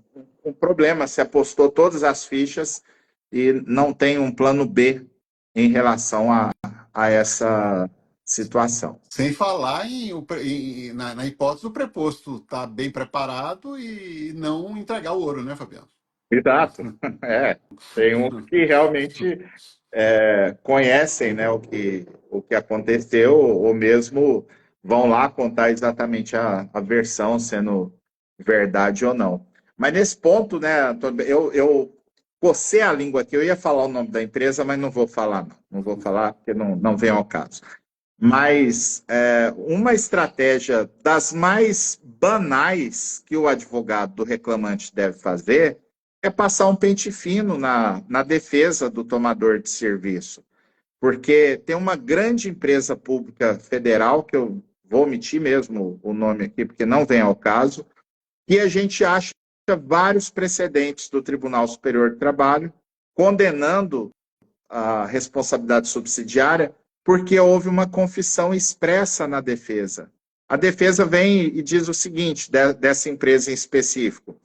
[SPEAKER 1] problema se apostou todas as fichas e não tem um plano B em relação a essa situação.
[SPEAKER 2] Sem falar na hipótese do preposto estar bem preparado e não entregar o ouro, né, Fabiano?
[SPEAKER 1] Exato. Tem uns que realmente conhecem, né, o que aconteceu, ou mesmo vão lá contar exatamente a versão, sendo verdade ou não. Mas nesse ponto, né, Antônio, eu cocei a língua aqui, eu ia falar o nome da empresa, mas não vou falar, não. Não vou falar porque não vem ao caso. Mas uma estratégia das mais banais que o advogado do reclamante deve fazer é passar um pente fino na defesa do tomador de serviço. Porque tem uma grande empresa pública federal, que eu vou omitir mesmo o nome aqui, porque não vem ao caso, e a gente acha vários precedentes do Tribunal Superior do Trabalho condenando a responsabilidade subsidiária porque houve uma confissão expressa na defesa. A defesa vem e diz o seguinte, dessa empresa em específico,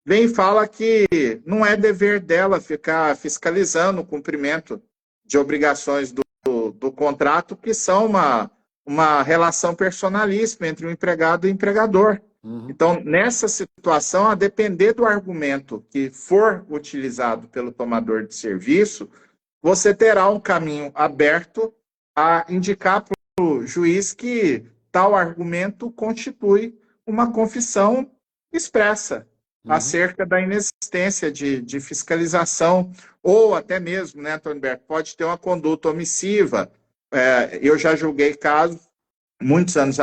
[SPEAKER 1] vem e fala que não é dever dela ficar fiscalizando o cumprimento de obrigações do contrato, que são uma relação personalíssima entre o empregado e o empregador.
[SPEAKER 2] Uhum.
[SPEAKER 1] Então, nessa situação, a depender do argumento que for utilizado pelo tomador de serviço, você terá um caminho aberto a indicar para o juiz que tal argumento constitui uma confissão expressa
[SPEAKER 2] Uhum.
[SPEAKER 1] acerca da inexistência de fiscalização, ou até mesmo, né, Antônio Berto, pode ter uma conduta omissiva. Eu já julguei casos, muitos anos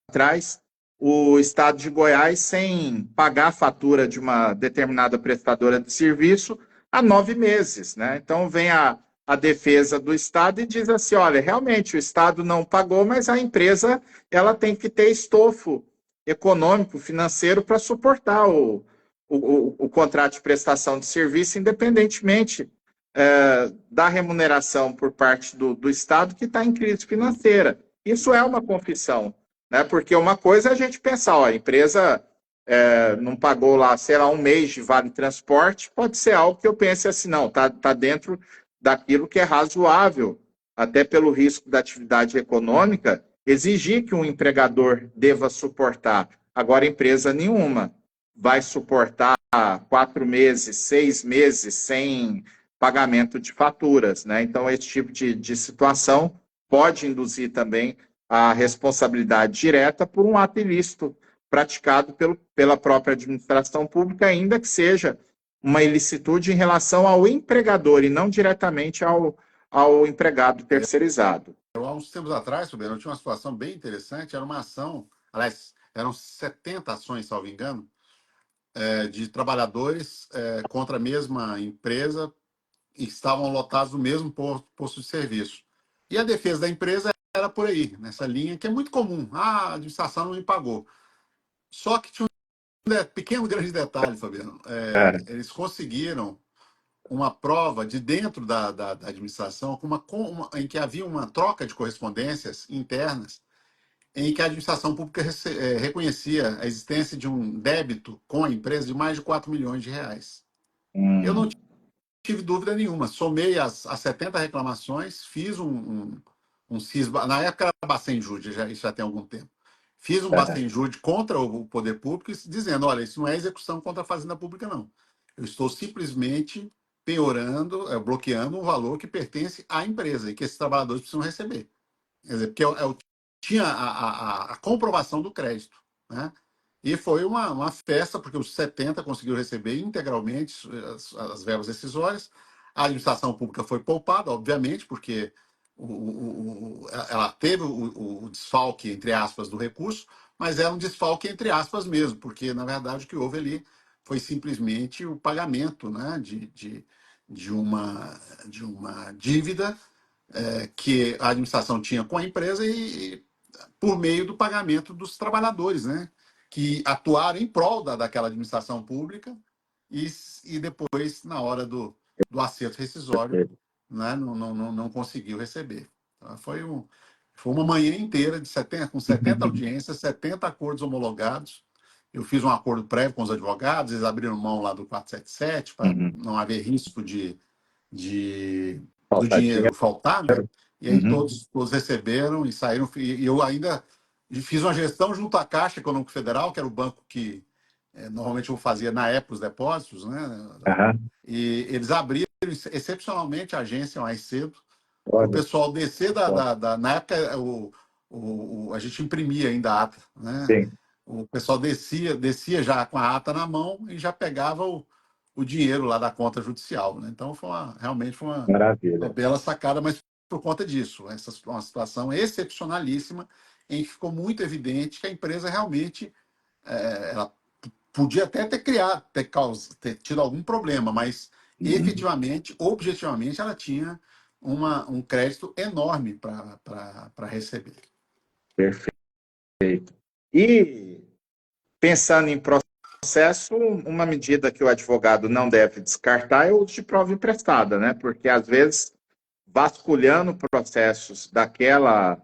[SPEAKER 1] atrás, o Estado de Goiás, sem pagar a fatura de uma determinada prestadora de serviço, há 9 meses. Né? Então, vem a defesa do Estado e diz assim, olha, realmente o Estado não pagou, mas a empresa ela tem que ter estofo econômico, financeiro para suportar o contrato de prestação de serviço, independentemente da remuneração por parte do Estado que está em crise financeira. Isso é uma confissão, né? Porque uma coisa é a gente pensar, ó, a empresa não pagou lá, sei lá, um mês de vale transporte, pode ser algo que eu pense assim, não, tá dentro daquilo que é razoável, até pelo risco da atividade econômica, exigir que um empregador deva suportar. Agora, empresa nenhuma vai suportar 4 meses, 6 meses sem pagamento de faturas, né? Então, esse tipo de situação pode induzir também a responsabilidade direta por um ato ilícito praticado pela própria administração pública, ainda que seja uma ilicitude em relação ao empregador e não diretamente ao empregado terceirizado.
[SPEAKER 2] Há uns tempos atrás, Fabiano, eu tinha uma situação bem interessante. Era uma ação, aliás, eram 70 ações, salvo engano, de trabalhadores contra a mesma empresa e estavam lotados no mesmo posto de serviço. E a defesa da empresa era por aí, nessa linha, que é muito comum. Ah, a administração não me pagou. Só que tinha um pequeno, grande detalhe, Fabiano. Eles conseguiram uma prova de dentro da administração em que havia uma troca de correspondências internas em que a administração pública reconhecia a existência de um débito com a empresa de mais de 4 milhões de reais. Eu não tive dúvida nenhuma. Somei as 70 reclamações, fiz um CIS, na época era Bacen-Jude, isso já tem algum tempo. Fiz um Bacen-Jude contra o poder público, dizendo, olha, isso não é execução contra a Fazenda Pública, não. Eu estou simplesmente penhorando, bloqueando um valor que pertence à empresa e que esses trabalhadores precisam receber. Quer dizer, porque eu tinha a comprovação do crédito, né? E foi uma festa, porque os 70 conseguiram receber integralmente as verbas decisórias. A administração pública foi poupada, obviamente, porque ela teve o desfalque, entre aspas, do recurso, mas era um desfalque, entre aspas, mesmo, porque, na verdade, o que houve ali foi simplesmente o pagamento, né, de uma dívida que a administração tinha com a empresa e por meio do pagamento dos trabalhadores, né? Que atuaram em prol daquela administração pública e depois, na hora do acerto rescisório, né, não conseguiu receber. Então, foi uma manhã inteira com 70 audiências, 70 acordos homologados. Eu fiz um acordo prévio com os advogados, eles abriram mão lá do 477 para não haver risco do
[SPEAKER 1] Faltar
[SPEAKER 2] dinheiro
[SPEAKER 1] dinheiro.
[SPEAKER 2] faltar, né? E aí todos receberam e saíram. E eu ainda fiz uma gestão junto à Caixa Econômica Federal, que era o banco que normalmente eu fazia na época os depósitos, né? E eles abriram excepcionalmente a agência mais cedo para o
[SPEAKER 1] Olha,
[SPEAKER 2] pessoal descer na época a gente imprimia ainda a ata, né?
[SPEAKER 1] sim,
[SPEAKER 2] O pessoal descia já com a ata na mão e já pegava o dinheiro lá da conta judicial, né? Então realmente foi uma
[SPEAKER 1] maravilha.
[SPEAKER 2] bela sacada, mas por conta disso, uma situação excepcionalíssima em que ficou muito evidente que a empresa realmente ela podia até ter tido algum problema, mas efetivamente, objetivamente, ela tinha um crédito enorme para receber.
[SPEAKER 1] Perfeito. E pensando em processo, uma medida que o advogado não deve descartar é o uso de prova emprestada, né? Porque às vezes vasculhando processos daquela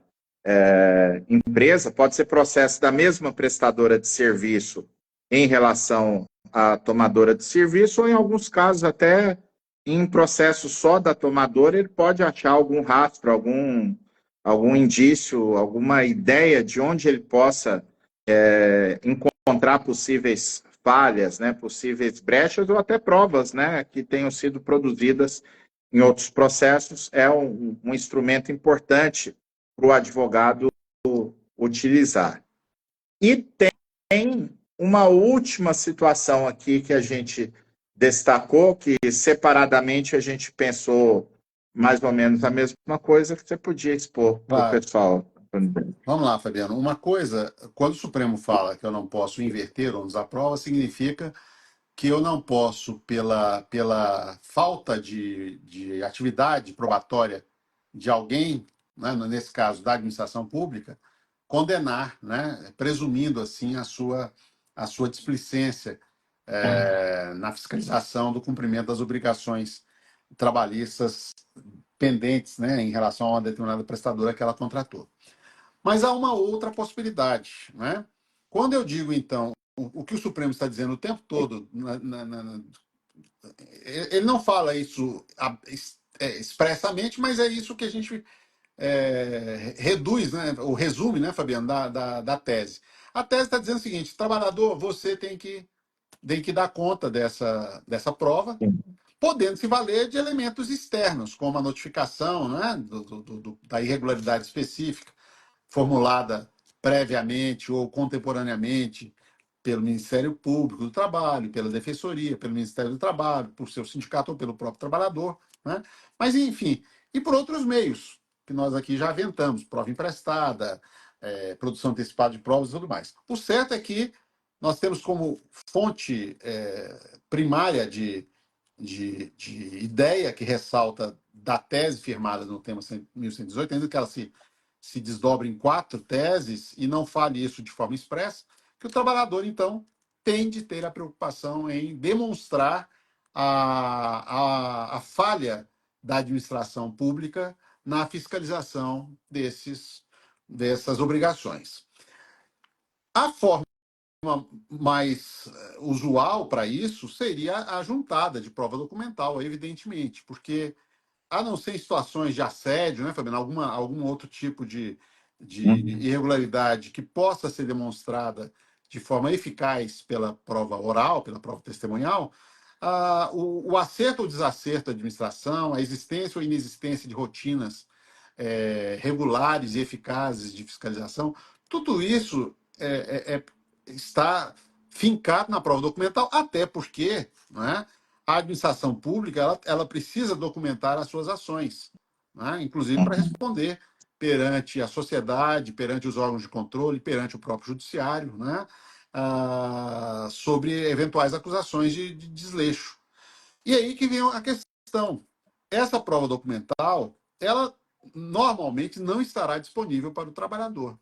[SPEAKER 1] empresa, pode ser processo da mesma prestadora de serviço em relação à tomadora de serviço, ou em alguns casos até em processo só da tomadora, ele pode achar algum rastro, algum indício, alguma ideia de onde ele possa encontrar possíveis falhas, né, possíveis brechas ou até provas, né, que tenham sido produzidas em outros processos, é um instrumento importante para o advogado utilizar. E tem uma última situação aqui que a gente destacou, que separadamente a gente pensou mais ou menos a mesma coisa, que você podia expor para o
[SPEAKER 2] Claro.
[SPEAKER 1] pessoal.
[SPEAKER 2] Vamos lá, Fabiano. Uma coisa, quando o Supremo fala que eu não posso inverter ônus da prova, significa que eu não posso, pela falta de atividade probatória de alguém, né, nesse caso da administração pública, condenar, né, presumindo assim a sua displicência na fiscalização do cumprimento das obrigações trabalhistas pendentes, né, em relação a uma determinada prestadora que ela contratou. Mas há uma outra possibilidade, né? Quando eu digo, então, o que o Supremo está dizendo o tempo todo, ele não fala isso expressamente, mas é isso que a gente reduz, né, ou resume, né, Fabiano, da tese. A tese está dizendo o seguinte: trabalhador, você tem que dar conta dessa prova, podendo se valer de elementos externos, como a notificação, né, da irregularidade específica, formulada previamente ou contemporaneamente pelo Ministério Público do Trabalho, pela Defensoria, pelo Ministério do Trabalho, por seu sindicato ou pelo próprio trabalhador, né? Mas, enfim, e por outros meios, que nós aqui já aventamos, prova emprestada, produção antecipada de provas e tudo mais. O certo é que nós temos como fonte primária de ideia que ressalta da tese firmada no tema 1118, ainda que ela se desdobre em 4 teses e não fale isso de forma expressa, que o trabalhador, então, tem de ter a preocupação em demonstrar a falha da administração pública na fiscalização dessas obrigações. A forma mais usual para isso seria a juntada de prova documental, evidentemente, porque a não ser em situações de assédio, né, Fabiano, algum outro tipo de irregularidade que possa ser demonstrada de forma eficaz pela prova oral, pela prova testemunhal, o acerto ou desacerto da administração, a existência ou inexistência de rotinas regulares e eficazes de fiscalização, tudo isso está fincado na prova documental, até porque, né, a administração pública ela precisa documentar as suas ações, né, inclusive para responder perante a sociedade, perante os órgãos de controle, perante o próprio judiciário, né, sobre eventuais acusações de desleixo. E aí que vem a questão. Essa prova documental, ela normalmente não estará disponível para o trabalhador.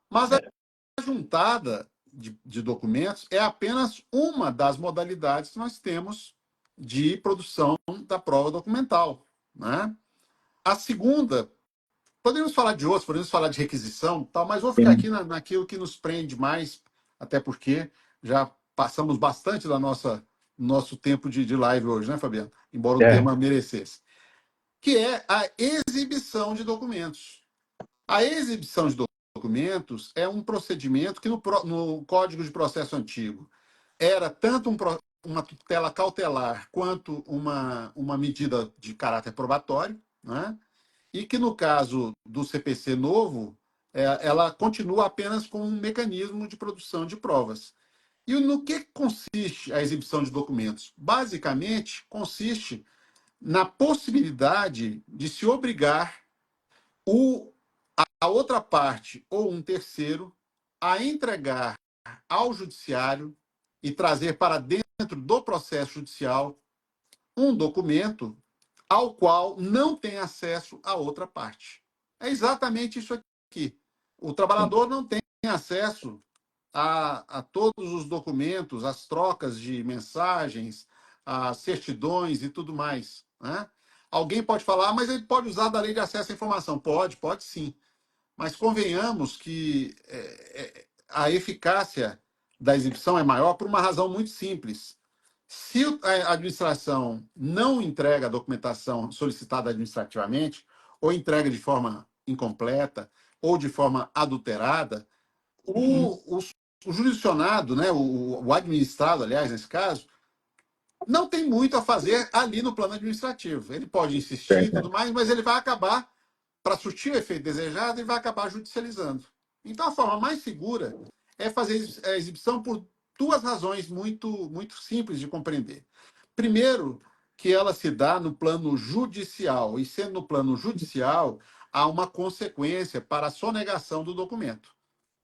[SPEAKER 2] Mas a juntada de documentos é apenas uma das modalidades que nós temos de produção da prova documental, né? A segunda, podemos falar de outros, podemos falar de requisição, tal, mas vou ficar aqui naquilo que nos prende mais, até porque já passamos bastante da nosso tempo de live hoje, né, Fabiano? Embora o tema merecesse. Que é a exibição de documentos. A exibição de documentos é um procedimento que no Código de Processo Antigo era tanto uma tutela cautelar quanto uma medida de caráter probatório, né? E que no caso do CPC novo, ela continua apenas como um mecanismo de produção de provas. E no que consiste a exibição de documentos? Basicamente, consiste na possibilidade de se obrigar a outra parte ou um terceiro a entregar ao judiciário e trazer para dentro do processo judicial um documento ao qual não tem acesso a outra parte. É exatamente isso aqui. O trabalhador não tem acesso a todos os documentos, as trocas de mensagens, as certidões e tudo mais, né? Alguém pode falar, mas ele pode usar da lei de acesso à informação. Pode sim. Mas convenhamos que a eficácia da exibição é maior por uma razão muito simples. Se a administração não entrega a documentação solicitada administrativamente, ou entrega de forma incompleta ou de forma adulterada,
[SPEAKER 1] Uhum.
[SPEAKER 2] o jurisdicionado, né, o administrado, aliás, nesse caso, não tem muito a fazer ali no plano administrativo. Ele pode insistir e tudo
[SPEAKER 1] Verdade.
[SPEAKER 2] mais, mas ele vai acabar, para surtir o efeito desejado, ele vai acabar judicializando. Então, a forma mais segura é fazer a exibição por duas razões muito simples de compreender. Primeiro, que ela se dá no plano judicial, e sendo no plano judicial, há uma consequência para a sonegação do documento.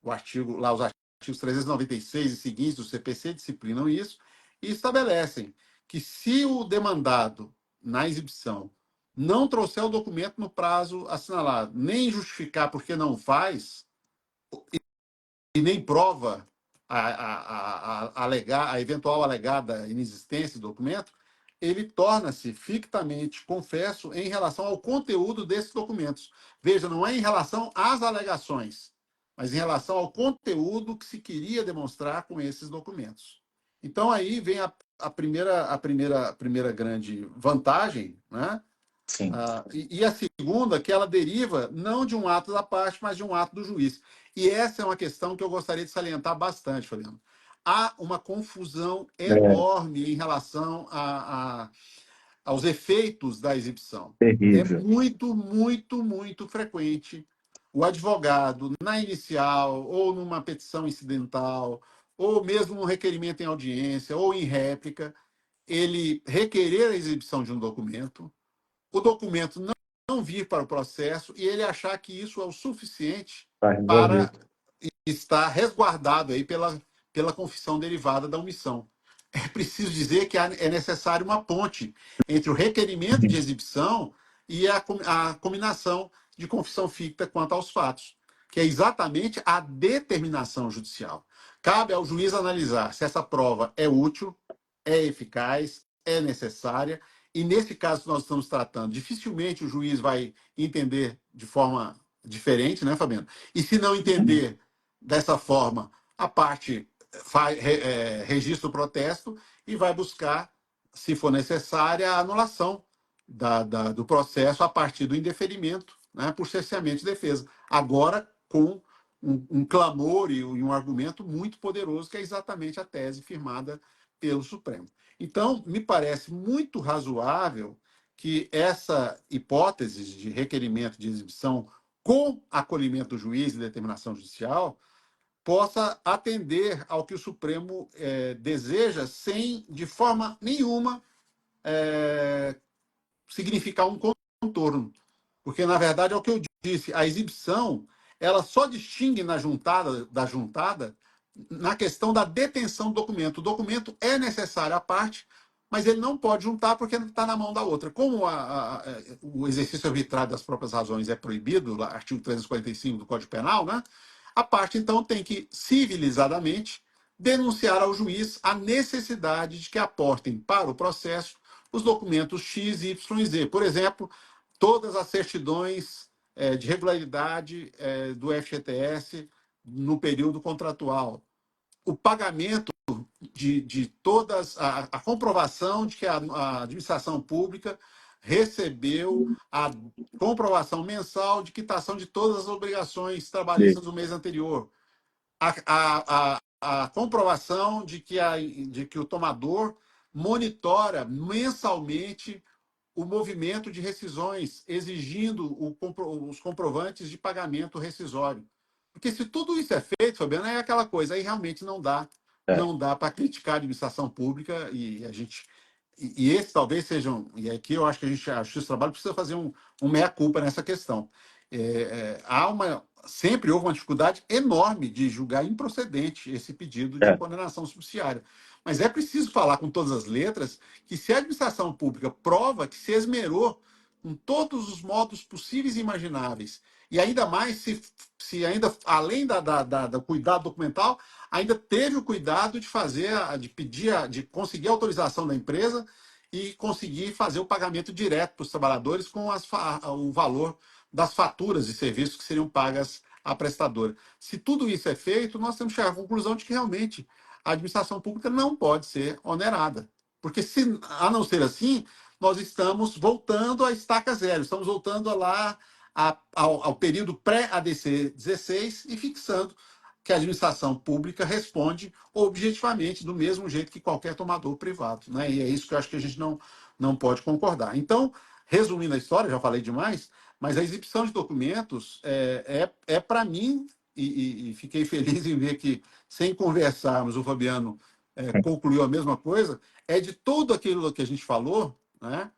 [SPEAKER 2] Os artigos 396 e seguintes do CPC disciplinam isso e estabelecem que se o demandado, na exibição, não trouxer o documento no prazo assinalado, nem justificar porque não faz, e nem prova a eventual alegada inexistência do documento, ele torna-se fictamente confesso em relação ao conteúdo desses documentos. Veja, não é em relação às alegações, mas em relação ao conteúdo que se queria demonstrar com esses documentos. Então, aí vem a primeira grande vantagem, né?
[SPEAKER 1] Sim.
[SPEAKER 2] E a segunda, que ela deriva não de um ato da parte, mas de um ato do juiz. E essa é uma questão que eu gostaria de salientar bastante, Fabiano. Há uma confusão
[SPEAKER 1] É
[SPEAKER 2] enorme em relação aos efeitos da exibição. É
[SPEAKER 1] terrível.
[SPEAKER 2] muito frequente o advogado, na inicial, ou numa petição incidental, ou mesmo no requerimento em audiência, ou em réplica, ele requerer a exibição de um documento, o documento não vir para o processo e ele achar que isso é o suficiente
[SPEAKER 1] Está
[SPEAKER 2] para
[SPEAKER 1] resolvido.
[SPEAKER 2] estar resguardado aí pela confissão derivada da omissão. É preciso dizer que é necessário uma ponte entre o requerimento de
[SPEAKER 1] Uhum.
[SPEAKER 2] exibição e a combinação de confissão ficta quanto aos fatos, que é exatamente a determinação judicial. Cabe ao juiz analisar se essa prova é útil, é eficaz, é necessária, e nesse caso que nós estamos tratando, dificilmente o juiz vai entender de forma diferente, né, Fabiano? E se não
[SPEAKER 1] Uhum.
[SPEAKER 2] entender dessa forma, a parte registra o protesto e vai buscar, se for necessária, a anulação do processo a partir do indeferimento, né, por cerceamento de defesa. Agora, com um clamor e um argumento muito poderoso, que é exatamente a tese firmada pelo Supremo. Então, me parece muito razoável que essa hipótese de requerimento de exibição com acolhimento do juiz e determinação judicial possa atender ao que o Supremo deseja, sem, de forma nenhuma, significar um contorno. Porque, na verdade, é o que eu disse, a exibição ela só distingue na juntada da juntada na questão da detenção do documento. O documento é necessário à parte, mas ele não pode juntar porque está na mão da outra. Como o exercício arbitrário das próprias razões é proibido, artigo 345 do Código Penal, né? A parte, então, tem que, civilizadamente, denunciar ao juiz a necessidade de que aportem para o processo os documentos X, Y e Z. Por exemplo, todas as certidões de regularidade do FGTS no período contratual, o pagamento de todas, a comprovação de que a administração pública recebeu a comprovação mensal de quitação de todas as obrigações trabalhistas do mês anterior, a comprovação de que o tomador monitora mensalmente o movimento de rescisões, exigindo os comprovantes de pagamento rescisório. Porque se tudo isso é feito, Fabiano, é aquela coisa, aí realmente não dá,
[SPEAKER 1] É.
[SPEAKER 2] não dá para criticar a administração pública e a gente. E esse talvez sejam, e aqui eu acho que a Justiça do Trabalho precisa fazer um meia-culpa nessa questão. Sempre houve uma dificuldade enorme de julgar improcedente esse pedido de
[SPEAKER 1] É.
[SPEAKER 2] condenação subsidiária. Mas é preciso falar com todas as letras que se a administração pública prova que se esmerou com todos os modos possíveis e imagináveis, e ainda mais se ainda, além do cuidado documental, ainda teve o cuidado de fazer, de pedir, de conseguir a autorização da empresa e conseguir fazer o pagamento direto para os trabalhadores com o valor das faturas de serviços que seriam pagas à prestadora. Se tudo isso é feito, nós temos que chegar à conclusão de que realmente a administração pública não pode ser onerada. Porque, a não ser assim, nós estamos voltando à estaca zero, estamos voltando lá ao período pré-ADC 16 e fixando que a administração pública responde objetivamente do mesmo jeito que qualquer tomador privado, né? E é isso que eu acho que a gente não pode concordar. Então, resumindo a história, já falei demais, mas a exibição de documentos para mim, e fiquei feliz em ver que, sem conversarmos, o Fabiano concluiu a mesma coisa, é de tudo aquilo que a gente falou, né?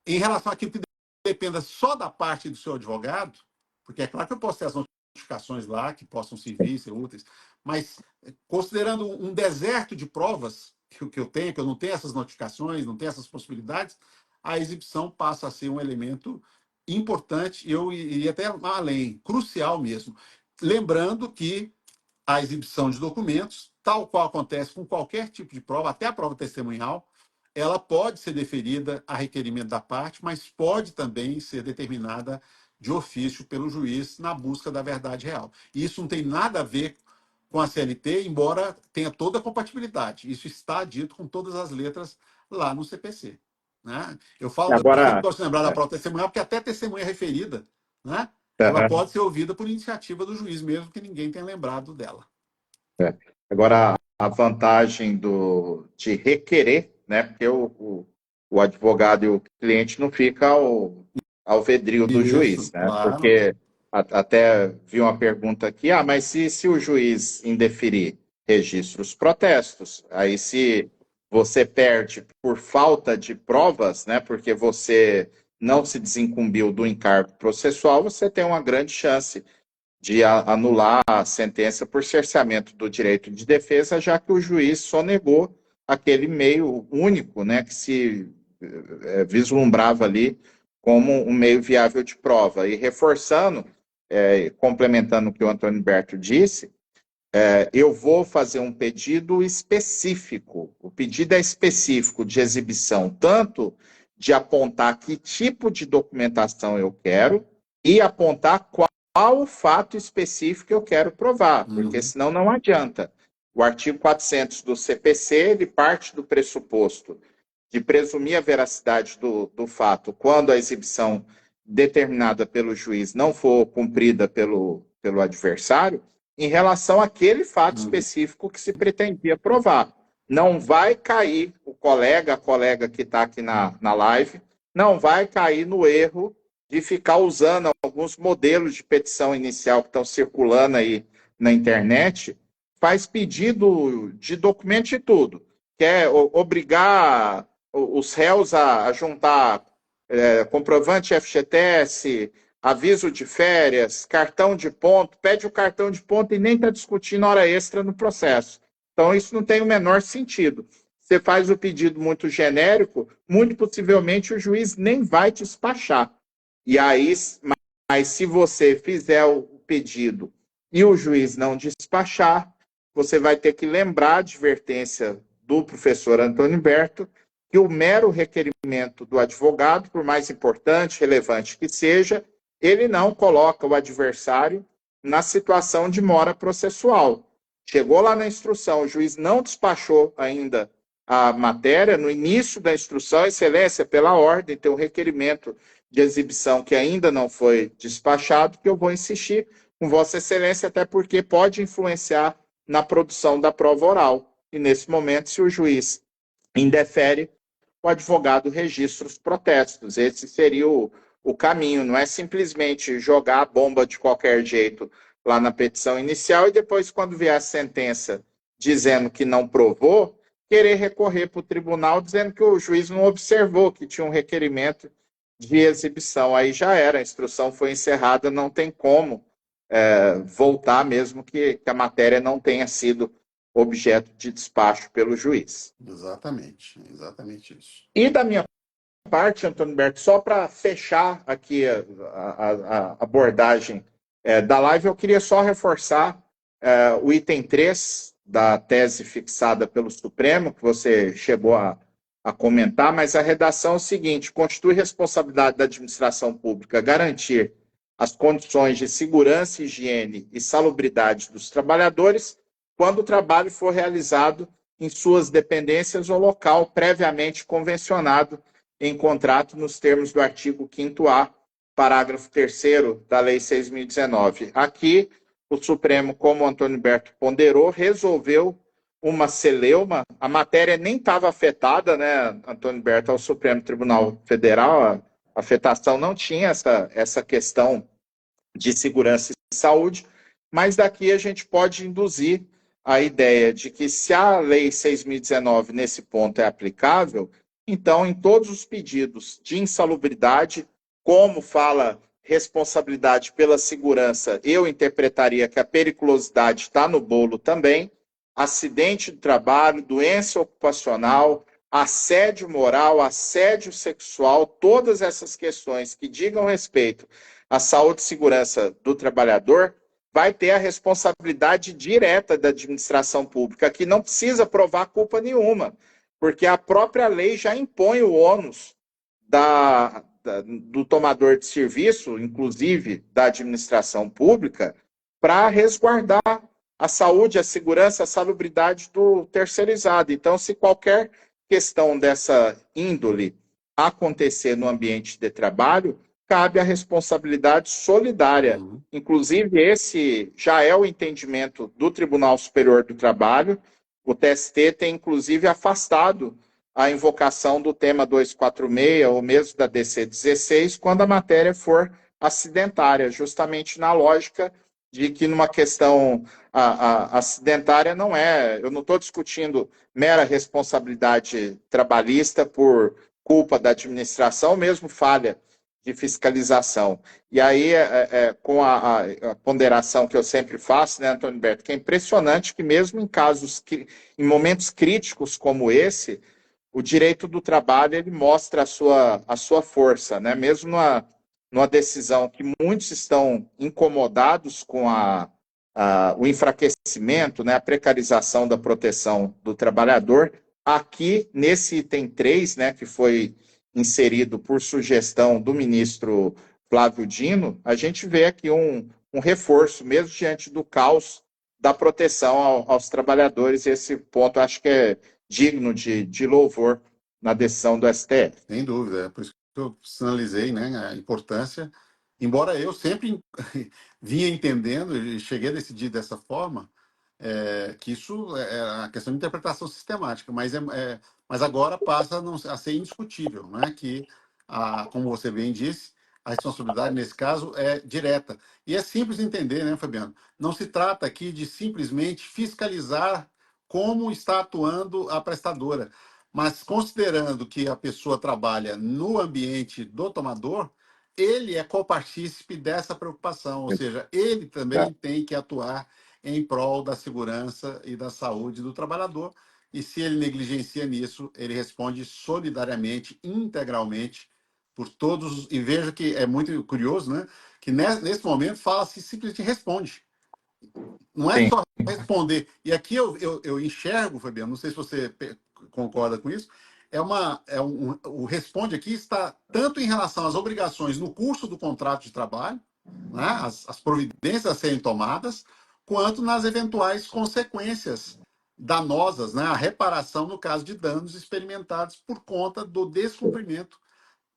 [SPEAKER 2] Em relação àquilo que dependa só da parte do seu advogado, porque é claro que eu posso ter as notificações lá, que possam servir, ser úteis, mas considerando um deserto de provas que eu tenho, que eu não tenho essas notificações, não tenho essas possibilidades, a exibição passa a ser um elemento importante, eu iria até além, crucial mesmo. Lembrando que a exibição de documentos, tal qual acontece com qualquer tipo de prova, até a prova testemunhal, ela pode ser deferida a requerimento da parte, mas pode também ser determinada de ofício pelo juiz na busca da verdade real. E isso não tem nada a ver com a CLT, embora tenha toda a compatibilidade. Isso está dito com todas as letras lá no CPC. Né? Eu sempre
[SPEAKER 1] Agora,
[SPEAKER 2] gosto de lembrar da
[SPEAKER 1] é,
[SPEAKER 2] prova testemunhal, porque até testemunha referida, né? Ela
[SPEAKER 1] aham,
[SPEAKER 2] pode ser ouvida por iniciativa do juiz, mesmo que ninguém tenha lembrado dela.
[SPEAKER 1] é. Agora, a vantagem de requerer, né? Porque o advogado e o cliente não fica ao vedrio do juiz,
[SPEAKER 2] Isso,
[SPEAKER 1] né?
[SPEAKER 2] claro.
[SPEAKER 1] Porque até vi uma pergunta aqui, mas se o juiz indeferir registros protestos, aí se você perde por falta de provas, né? Porque você não se desincumbiu do encargo processual, você tem uma grande chance de anular a sentença por cerceamento do direito de defesa, já que o juiz sonegou aquele meio único, né, que se vislumbrava ali como um meio viável de prova. E reforçando, complementando o que o Antônio Berto disse, eu vou fazer um pedido específico. O pedido é específico de exibição, tanto de apontar que tipo de documentação eu quero e apontar qual o fato específico que eu quero provar, porque
[SPEAKER 2] Uhum.
[SPEAKER 1] senão não adianta. O artigo 400 do CPC, ele parte do pressuposto de presumir a veracidade do fato quando a exibição determinada pelo juiz não for cumprida pelo adversário, em relação àquele fato
[SPEAKER 2] Uhum.
[SPEAKER 1] específico que se pretendia provar. Não vai cair o colega, a colega que está aqui na live, não vai cair no erro de ficar usando alguns modelos de petição inicial que estão circulando aí na internet, faz pedido de documento de tudo. Quer obrigar os réus a juntar comprovante FGTS, aviso de férias, cartão de ponto, pede o cartão de ponto e nem está discutindo hora extra no processo. Então, isso não tem o menor sentido. Você faz o pedido muito genérico, muito possivelmente o juiz nem vai despachar. E aí, mas se você fizer o pedido e o juiz não despachar, você vai ter que lembrar a advertência do professor Antônio Berto que o mero requerimento do advogado, por mais importante, relevante que seja, ele não coloca o adversário na situação de mora processual. Chegou lá na instrução, o juiz não despachou ainda a matéria, no início da instrução, excelência, pela ordem, tem um requerimento de exibição que ainda não foi despachado, que eu vou insistir com Vossa Excelência, até porque pode influenciar na produção da prova oral. E nesse momento, se o juiz indefere, o advogado registra os protestos. Esse seria o caminho, não é simplesmente jogar a bomba de qualquer jeito lá na petição inicial e depois, quando vier a sentença dizendo que não provou, querer recorrer para o tribunal dizendo que o juiz não observou que tinha um requerimento de exibição. Aí já era, a instrução foi encerrada, não tem como voltar mesmo que a matéria não tenha sido objeto de despacho pelo juiz.
[SPEAKER 2] Exatamente isso.
[SPEAKER 1] E da minha parte, Antônio Berto, só para fechar aqui a abordagem da live, eu queria só reforçar o item 3 da tese fixada pelo Supremo, que você chegou a comentar, mas a redação é o seguinte: constitui responsabilidade da administração pública garantir as condições de segurança, higiene e salubridade dos trabalhadores quando o trabalho for realizado em suas dependências ou local previamente convencionado em contrato nos termos do artigo 5º-A, parágrafo 3º da Lei 6.019. Aqui, o Supremo, como o Antônio Berto ponderou, resolveu uma celeuma. A matéria nem estava afetada, né, Antônio Berto, ao Supremo Tribunal Federal. A afetação não tinha essa questão de segurança e saúde, mas daqui a gente pode induzir a ideia de que se a Lei 6.019 nesse ponto é aplicável, então em todos os pedidos de insalubridade, como fala responsabilidade pela segurança, eu interpretaria que a periculosidade está no bolo também, acidente do trabalho, doença ocupacional, assédio moral, assédio sexual, todas essas questões que digam respeito à saúde e segurança do trabalhador, vai ter a responsabilidade direta da administração pública, que não precisa provar culpa nenhuma, porque a própria lei já impõe o ônus do tomador de serviço, inclusive da administração pública, para resguardar a saúde, a segurança, a salubridade do terceirizado. Então, se qualquer questão dessa índole acontecer no ambiente de trabalho, cabe a responsabilidade solidária.
[SPEAKER 2] Uhum.
[SPEAKER 1] Inclusive, esse já é o entendimento do Tribunal Superior do Trabalho. O TST tem, inclusive, afastado a invocação do tema 246, ou mesmo da DC 16, quando a matéria for acidentária, justamente na lógica de que numa questão acidentária não é, eu não estou discutindo mera responsabilidade trabalhista por culpa da administração, mesmo falha de fiscalização. E aí, com a ponderação que eu sempre faço, né, Antônio Berto, que é impressionante que mesmo em casos, em momentos críticos como esse, o direito do trabalho ele mostra a sua força, né? Mesmo numa decisão que muitos estão incomodados com o enfraquecimento, né, a precarização da proteção do trabalhador, aqui nesse item 3, né, que foi inserido por sugestão do ministro Flávio Dino, a gente vê aqui um reforço, mesmo diante do caos da proteção aos trabalhadores. Esse ponto acho que é digno de louvor na decisão do STF.
[SPEAKER 2] Sem dúvida, é por isso que eu sinalizei, né, a importância. Embora eu sempre vinha entendendo e cheguei a decidir dessa forma, que isso é a questão de interpretação sistemática, mas agora passa a ser indiscutível, né, que, como você bem disse, a responsabilidade nesse caso é direta. E é simples de entender, né, Fabiano? Não se trata aqui de simplesmente fiscalizar como está atuando a prestadora, mas considerando que a pessoa trabalha no ambiente do tomador, ele é copartícipe dessa preocupação, ou seja, ele também tem que atuar em prol da segurança e da saúde do trabalhador, e se ele negligencia nisso, ele responde solidariamente, integralmente, por todos. E veja que é muito curioso, né? Que nesse momento fala-se simplesmente responde. Não é
[SPEAKER 1] Sim.
[SPEAKER 2] só responder. E aqui eu enxergo, Fabiano, não sei se você concorda com isso, o responde aqui está tanto em relação às obrigações no curso do contrato de trabalho, né, as providências a serem tomadas, quanto nas eventuais consequências danosas, né, a reparação no caso de danos experimentados por conta do descumprimento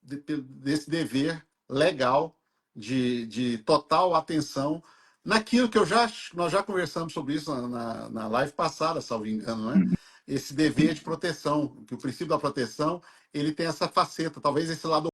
[SPEAKER 2] desse dever legal de total atenção naquilo que nós já conversamos sobre isso na live passada, salvo engano, né? Esse dever de proteção, que o princípio da proteção ele tem essa faceta, talvez esse lado